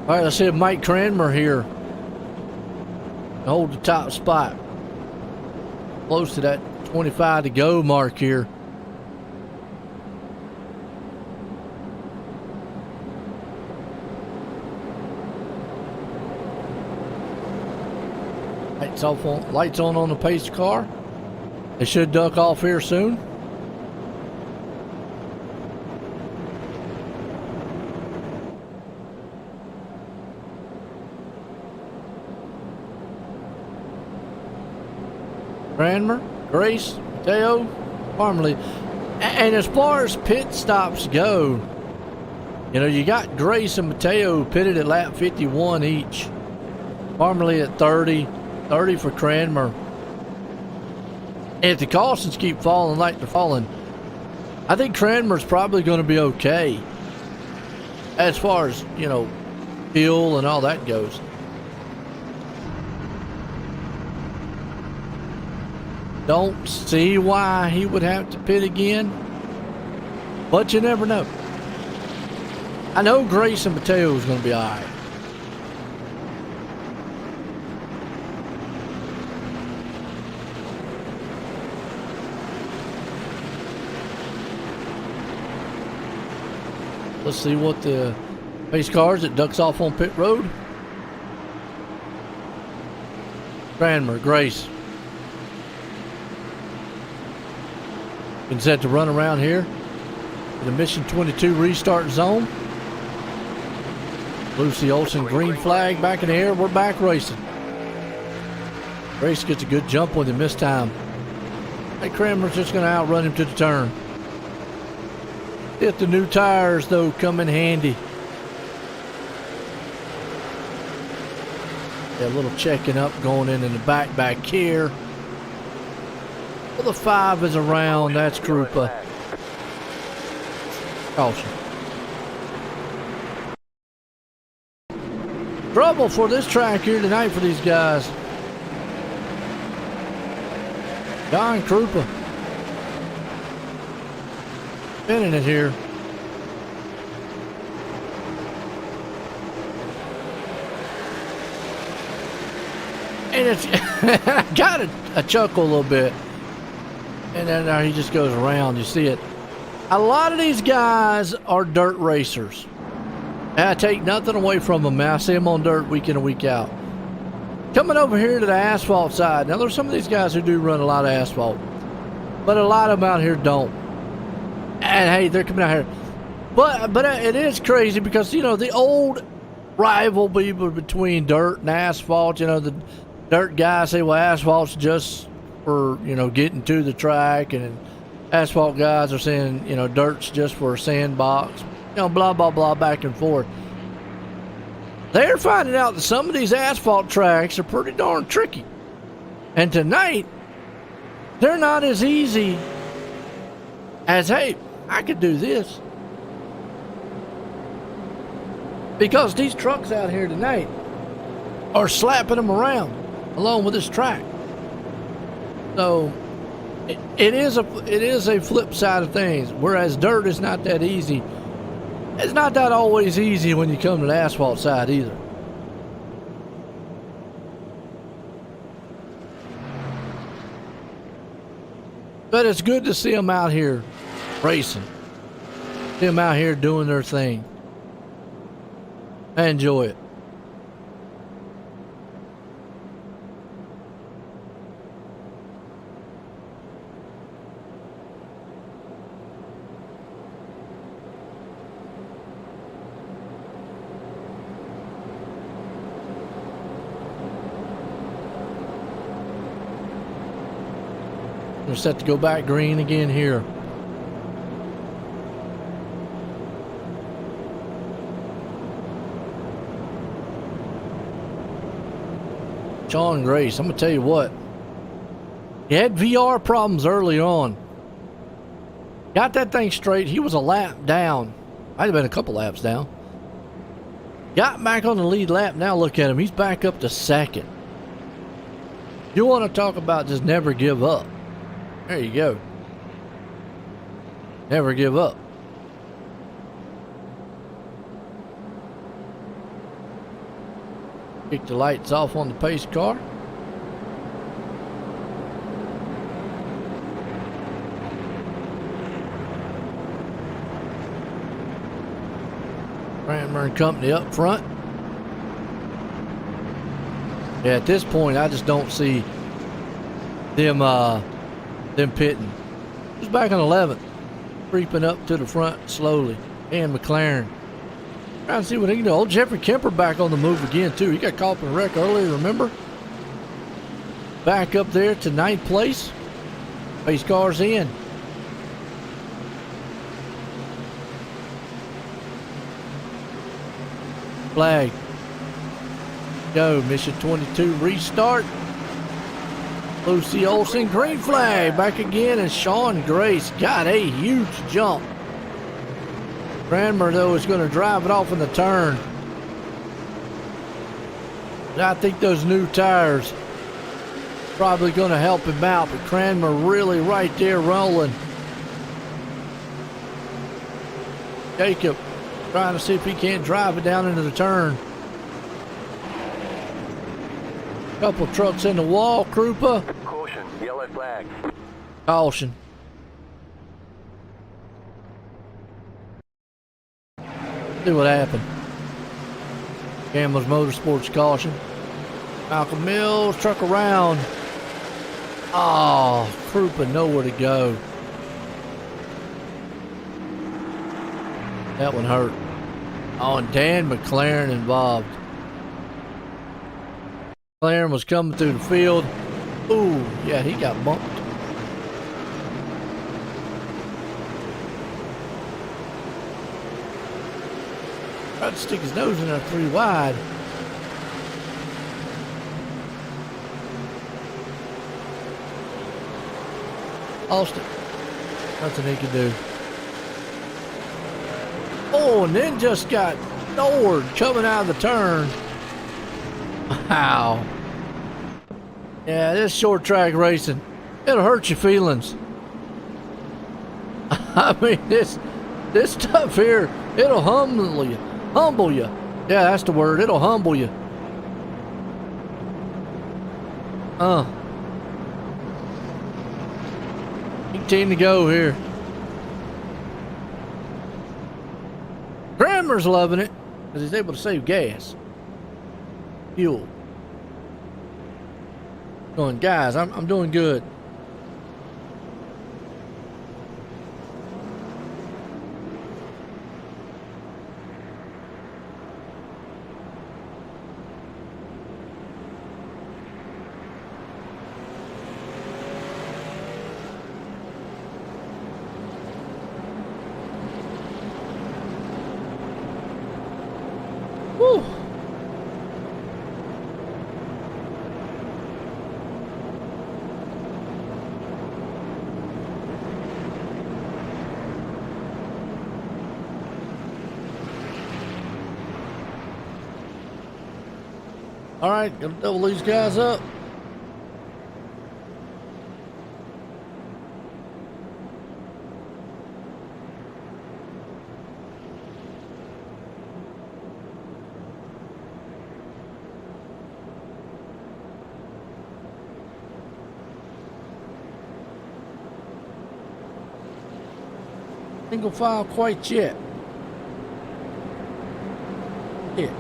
All right, let's see if Mike Cranmer here can hold the top spot. Close to that 25 to go mark here. Lights on the pace car. They should duck off here soon. Cranmer, Grace, Mateo, Parmalee. And as far as pit stops go, you know, you got Grace and Mateo pitted at lap 51 each. Parmalee at 30 for Cranmer. If the cautions keep falling like they're falling, I think Cranmer's probably going to be okay as far as, you know, fuel and all that goes. Don't see why he would have to pit again, but you never know. I know Grace and Mateo is going to be all right. Let's see what the pace cars that ducks off on pit road. Cranmer, Grace. Been set to run around here in the Mission 22 restart zone. Lucy Olsen, green flag back in the air. We're back racing. Grace gets a good jump with him this time. Hey, Cranmer's just going to outrun him to the turn. If the new tires, though, come in handy. Yeah, a little checking up going in the back here. Well, the 5 is around. That's Krupa. Caution. Trouble for this track here tonight for these guys. Don Krupa. Spinning it here. And it's got a chuckle a little bit. And then he just goes around. You see it. A lot of these guys are dirt racers. And I take nothing away from them, man. I see them on dirt week in and week out. Coming over here to the asphalt side. Now, there's some of these guys who do run a lot of asphalt. But a lot of them out here don't. And, hey, they're coming out here. But it is crazy because, you know, the old rivalry between dirt and asphalt, you know, the dirt guys say, well, asphalt's just for, you know, getting to the track, and asphalt guys are saying, you know, dirt's just for a sandbox, you know, blah, blah, blah, back and forth. They're finding out that some of these asphalt tracks are pretty darn tricky. And tonight, they're not as easy as, hey, I could do this. Because these trucks out here tonight are slapping them around along with this track. So it is a flip side of things. Whereas dirt is not that easy. It's not that always easy when you come to the asphalt side either. But it's good to see them out here racing. See them out here doing their thing. I enjoy it. We're set to go back green again here. Sean Grace, I'm gonna tell you what. He had VR problems early on. Got that thing straight. He was a lap down. Might have been a couple laps down. Got back on the lead lap. Now look at him. He's back up to second. You want to talk about just never give up. There you go. Never give up. Kick the lights off on the pace car. Cranmer and Company up front. Yeah, at this point, I just don't see them pitting. Who's back on 11th? Creeping up to the front slowly. And McLaren. Trying to see what he can do. Old Jeffrey Kemper back on the move again, too. He got caught up in a wreck earlier, remember? Back up there to 9th place. Pace car's in. Flag. Go. Mission 22 restart. Lucy Olson, green flag, back again, and Sean Grace got a huge jump. Cranmer, though, is going to drive it off in the turn. I think those new tires probably going to help him out, but Cranmer really right there rolling. Jacob trying to see if he can't drive it down into the turn. Couple trucks in the wall, Krupa. Caution, yellow flag. Caution. See what happened. Campbell's Motorsports caution. Malcolm Mills, truck around. Oh, Krupa nowhere to go. That one hurt. Oh, and Dan McLaren involved. McLaren was coming through the field. Ooh, yeah, he got bumped. Tried to stick his nose in there 3 wide. Lost it. Nothing he could do. Oh, and then just got floored coming out of the turn. Wow. Yeah, this short track racing, it'll hurt your feelings. I mean, this stuff here, it'll humble you. Humble you. Yeah, that's the word. It'll humble you. 18 to go here. Cranmer's loving it because he's able to save gas. Fuel. Going, guys, I'm doing good. Woo. All right, gonna double these guys up. single file quite yet. Yeah.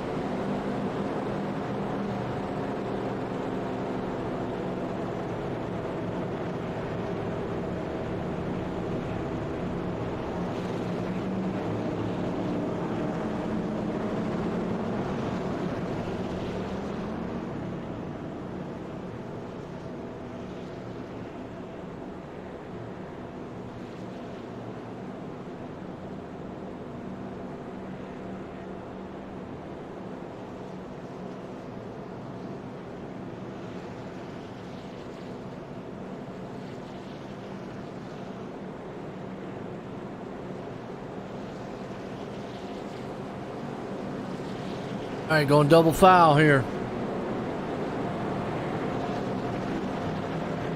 All right, going double foul here.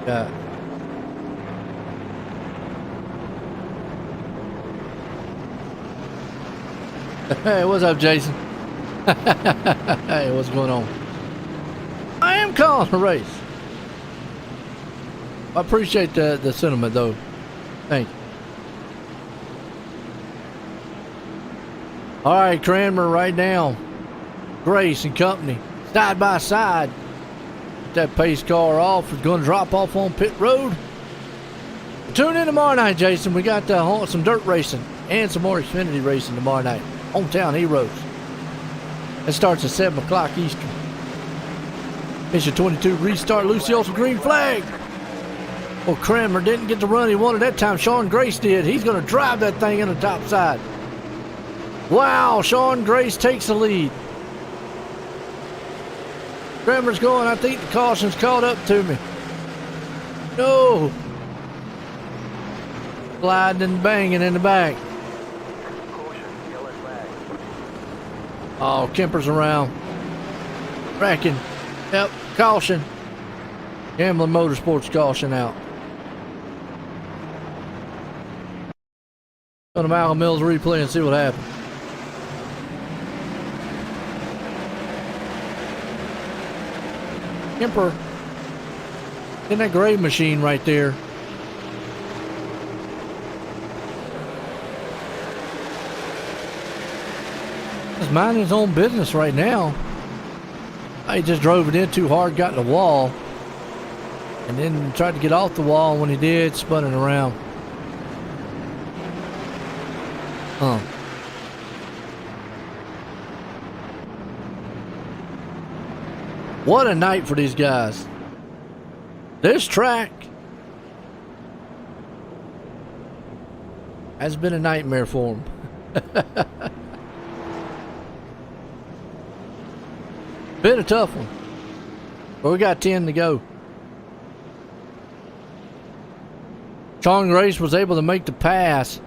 Yeah. Hey, what's up, Jason? Hey, what's going on? I am calling a race. I appreciate the sentiment, though. Thank you. All right, Cranmer, right now. Grace and company, side by side. Get that pace car off. We're going to drop off on pit road. Tune in tomorrow night, Jason. We got some dirt racing and some more Xfinity racing tomorrow night. Hometown Heroes. It starts at 7 o'clock Eastern. Mission 22 restart. Lucy Olson green flag. Well, Cranmer didn't get the run he wanted that time. Sean Grace did. He's going to drive that thing in the top side. Wow, Sean Grace takes the lead. Cranmer's going. I think the caution's caught up to me. No. Sliding and banging in the back. Caution, yellow flag. Oh, Kemper's around. Cracking. Yep, caution. Gambling Motorsports caution out. Go to Malcolm Mills replay and see what happens. Kemper in that grave machine right there. He's minding his own business right now. He just drove it in too hard, got in the wall, and then tried to get off the wall. When he did, spun it around. Huh. What a night for these guys. This track has been a nightmare for them. Been a tough one. But we got 10 to go. Sean Grace was able to make the pass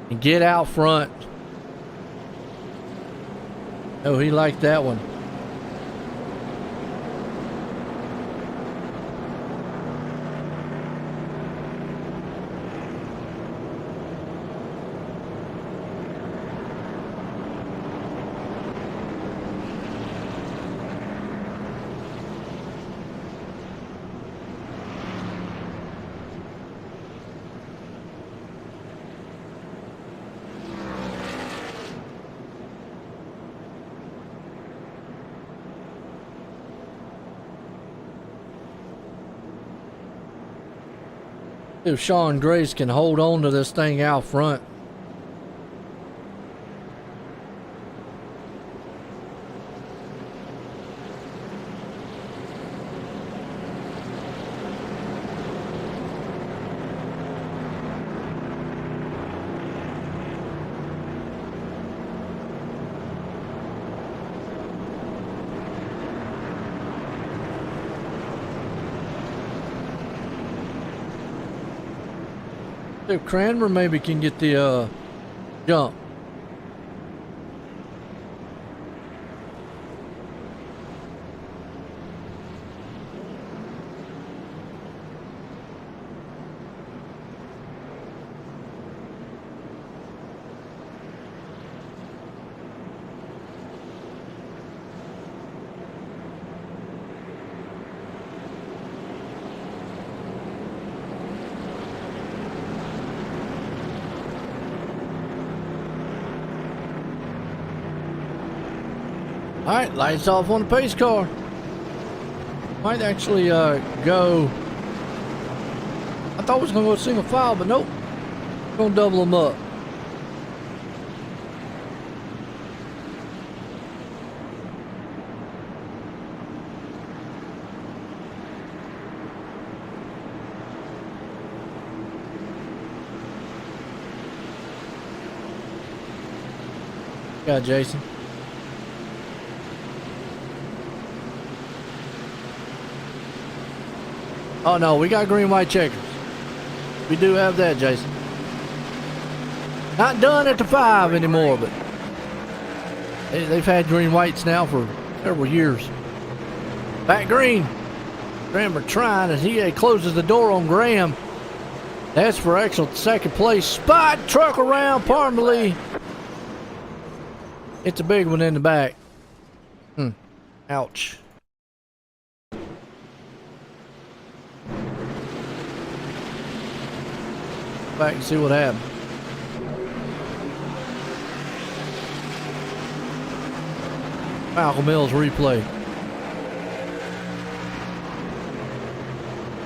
and get out front. Oh, he liked that one. If Sean Grace can hold on to this thing out front. If Cranmer maybe can get the jump. Alright, lights off on the pace car. Might actually go. I thought we was gonna go single file, but nope. Gonna double them up. Yeah, Jason. Oh no, we got green white checkers. We do have that, Jason. Not done at the 5 anymore, but they've had green whites now for several years. Back green. Graham are trying as he closes the door on Graham. That's for excellent second place spot. Truck around Parmalee. It's a big one in the back. Ouch. Back and see what happened. Malcolm Mills replay.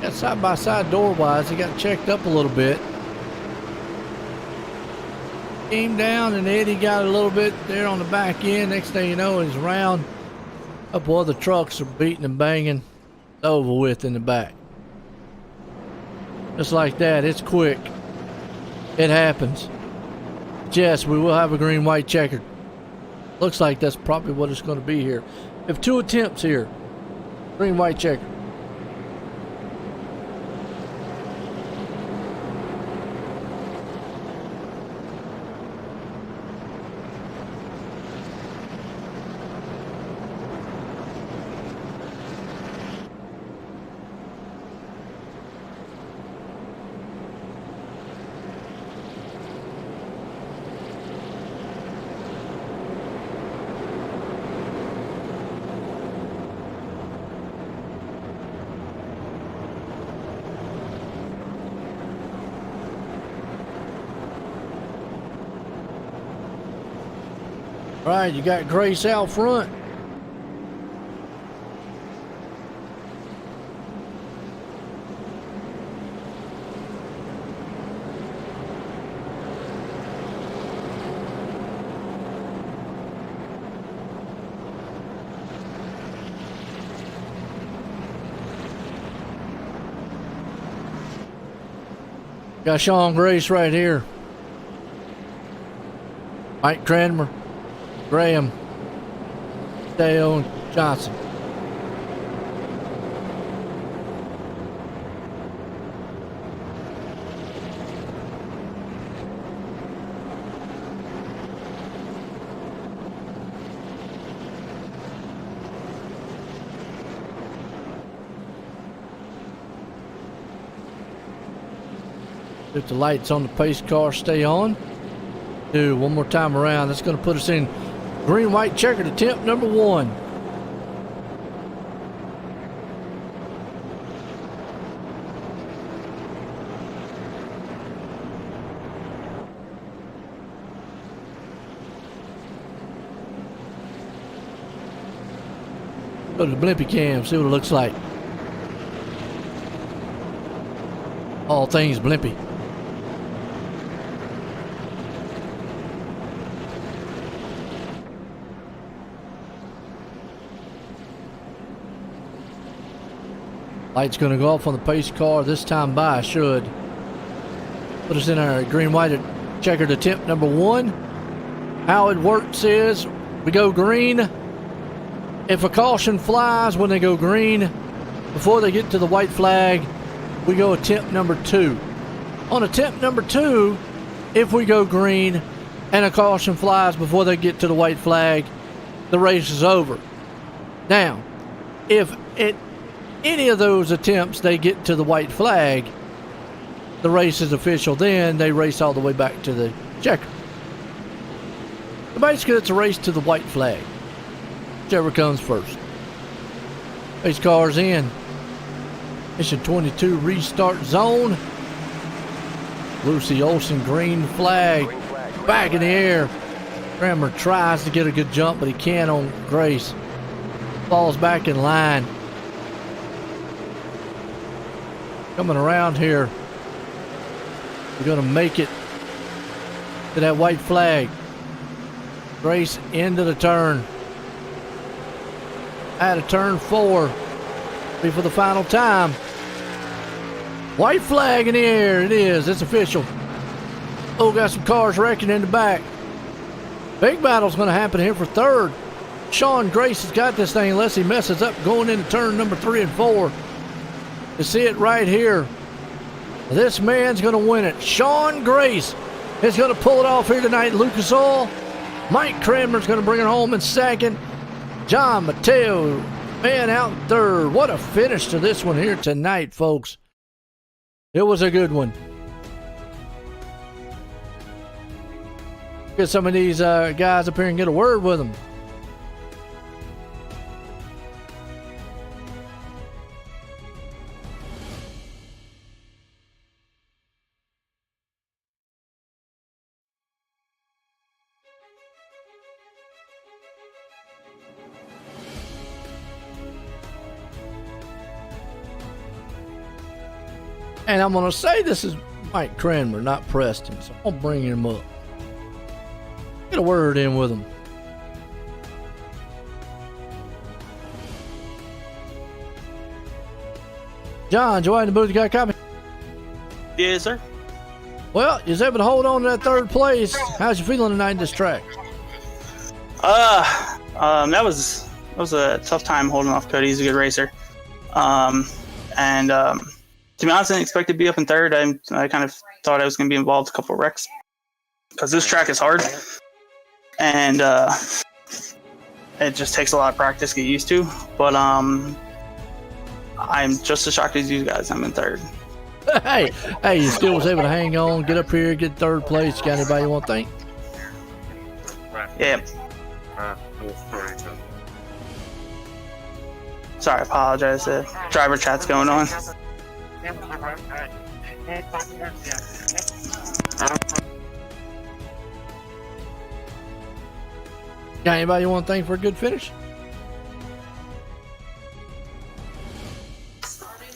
That side by side door wise, he got checked up a little bit. Came down and Eddie got a little bit there on the back end. Next thing you know, he's around. A couple other trucks are beating and banging. It's over with in the back. Just like that, it's quick. It happens. Yes, we will have a green white checker. Looks like that's probably what it's going to be here. We have 2 attempts here. Green white checker. All right, you got Grace out front. Got Sean Grace right here. Mike Cranmer, Graham, Dale, Johnson. If the lights on the pace car stay on, do one more time around. That's going to put us in green white checkered attempt number 1. Go to the blimpy cam, see what it looks like. All things blimpy. Light's going to go off on the pace car this time by, should put us in our green white checkered attempt number 1. How it works is we go green. If a caution flies when they go green, before they get to the white flag, we go attempt number 2. On attempt number 2, if we go green and a caution flies before they get to the white flag, the race is over. Now, if it any of those attempts they get to the white flag, the race is official. Then they race all the way back to the checker. So basically, it's a race to the white flag, whichever comes first. Pace car's in. Mission 22 restart zone. Lucy Olson green flag. Back in the air. Kramer tries to get a good jump, but he can't on Grace. Falls back in line. Coming around here. We're going to make it to that white flag. Grace into the turn. At a turn 4. Be for the final time. White flag in the air. It is. It's official. Oh, got some cars wrecking in the back. Big battle's going to happen here for third. Sean Grace has got this thing unless he messes up going into turn number 3 and 4. You see it right here. This man's going to win it. Sean Grace is going to pull it off here tonight. Lucas Oil. Mike Cranmer's going to bring it home in second. John Mateo, man, out in third. What a finish to this one here tonight, folks. It was a good one. Get some of these guys up here and get a word with them. And I'm going to say this is Mike Cranmer, not Preston, so I'll bring him up. Get a word in with him. John, Joy in the booth, you got a copy? Yes, sir. Well, you was able to hold on to that third place. How's you feeling tonight in this track? That was a tough time holding off Cody. He's a good racer. To be honest, I didn't expect to be up in third. I kind of thought I was going to be involved in a couple of wrecks because this track is hard and it just takes a lot of practice to get used to. But I'm just as shocked as you guys. I'm in third. Hey, you still was able to hang on, get up here, get third place. Got anybody you want to thank? Yeah. Sorry, I apologize. Driver chat's going on. Got anybody you want to thank for a good finish?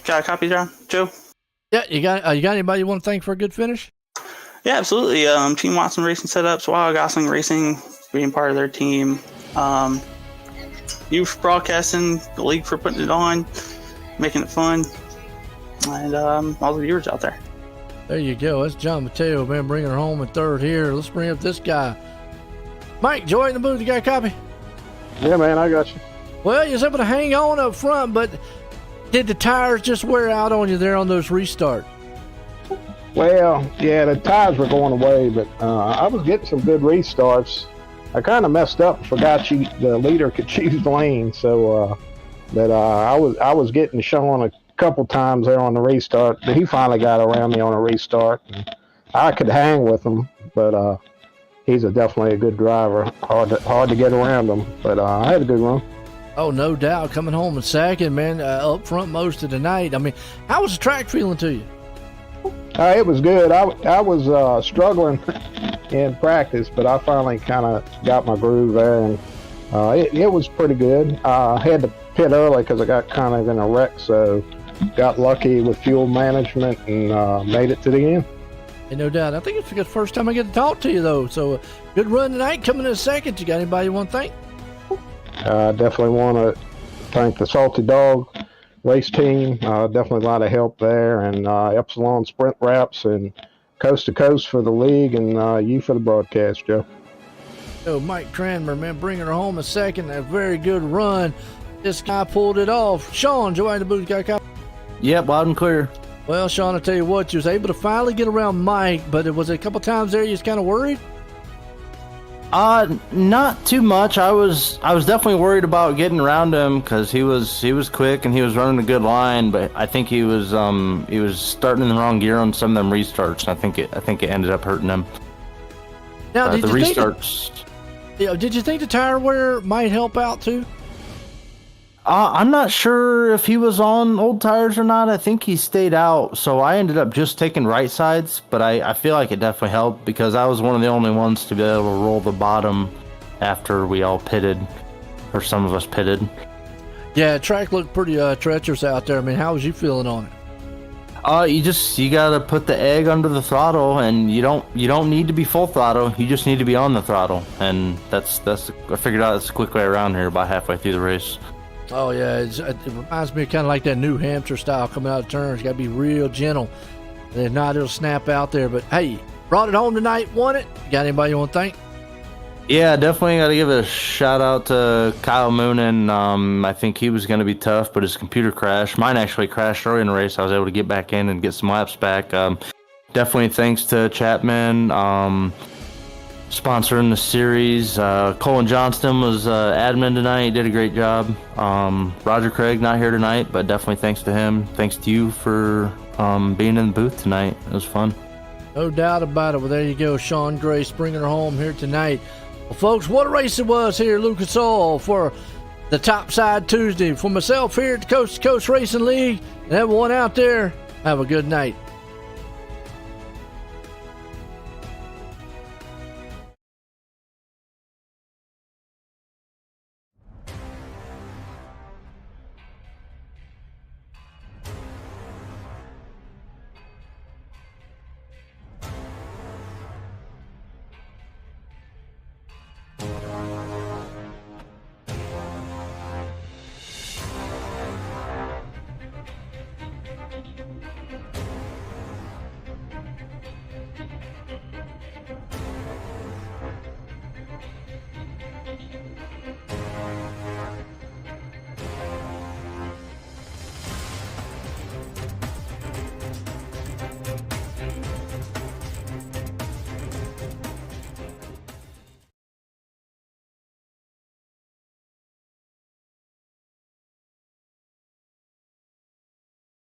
Got a copy, John? Joe? Yeah, you got anybody you want to thank for a good finish? Yeah, absolutely. Team Watson Racing Setups, Wild Gosling Racing, being part of their team. You for broadcasting, the league for putting it on, making it fun, and all the viewers out there. There you go. That's John Mateo, man, bringing her home in third here. Let's bring up this guy. Mike, Joy in the booth, you got a copy? Yeah, man, I got you. Well, you was able to hang on up front, but did the tires just wear out on you there on those restarts? Well, yeah, the tires were going away, but I was getting some good restarts. I kind of messed up and forgot the leader could choose lane, so I was getting Sean a couple times there on the restart, but he finally got around me on a restart. And I could hang with him, but he's definitely a good driver. Hard to get around him, but I had a good run. Oh, no doubt. Coming home in second, man, up front most of the night. I mean, how was the track feeling to you? It was good. I was struggling in practice, but I finally kind of got my groove there, and it was pretty good. I had to pit early because I got kind of in a wreck, so got lucky with fuel management and made it to the end. Hey, no doubt. I think it's the first time I get to talk to you, though. So, good run tonight. Coming in second. You got anybody you want to thank? I definitely want to thank the Salty Dog race team. Definitely a lot of help there, and Epsilon Sprint Wraps and Coast to Coast for the league, and you for the broadcast, Joe. Oh, Mike Cranmer, man, bringing her home in second. A very good run. This guy pulled it off. Sean, Joy in the booth, got a copy? Yep, loud and clear. Well, Sean, I tell you what, you was able to finally get around Mike, but it was a couple times there you was kind of worried? Not too much. I was definitely worried about getting around him because he was quick and he was running a good line, but I think he was starting in the wrong gear on some of them restarts. I think it ended up hurting him. Now, the restarts. Did you think the tire wear might help out too? I'm not sure if he was on old tires or not. I think he stayed out, so I ended up just taking right sides, but I feel like it definitely helped because I was one of the only ones to be able to roll the bottom after we all pitted, or some of us pitted. Yeah, track looked pretty treacherous out there. I mean, how was you feeling on it? You gotta put the egg under the throttle, and you don't need to be full throttle. You just need to be on the throttle, and that's I figured out that's a quick way around here about halfway through the race. Oh yeah, it reminds me kind of like that New Hampshire style coming out of turns. Got to be real gentle. If not, it'll snap out there. But hey, brought it home tonight. Won it. You got anybody you want to thank? Yeah, definitely got to give a shout out to Kyle Moonen. I think he was going to be tough, but his computer crashed. Mine actually crashed early in the race. I was able to get back in and get some laps back. Definitely thanks to Chapman sponsoring the series. Colin Johnston was admin tonight. He did a great job. Roger Craig not here tonight, but definitely thanks to him. Thanks to you for being in the booth tonight. It was fun. No doubt about it. Well, there you go. Sean Grace bringing her home here tonight. Well, folks, what a race it was here at Lucas Oil for the Topside Tuesday. For myself here at the Coast to Coast Racing League and everyone out there, have a good night.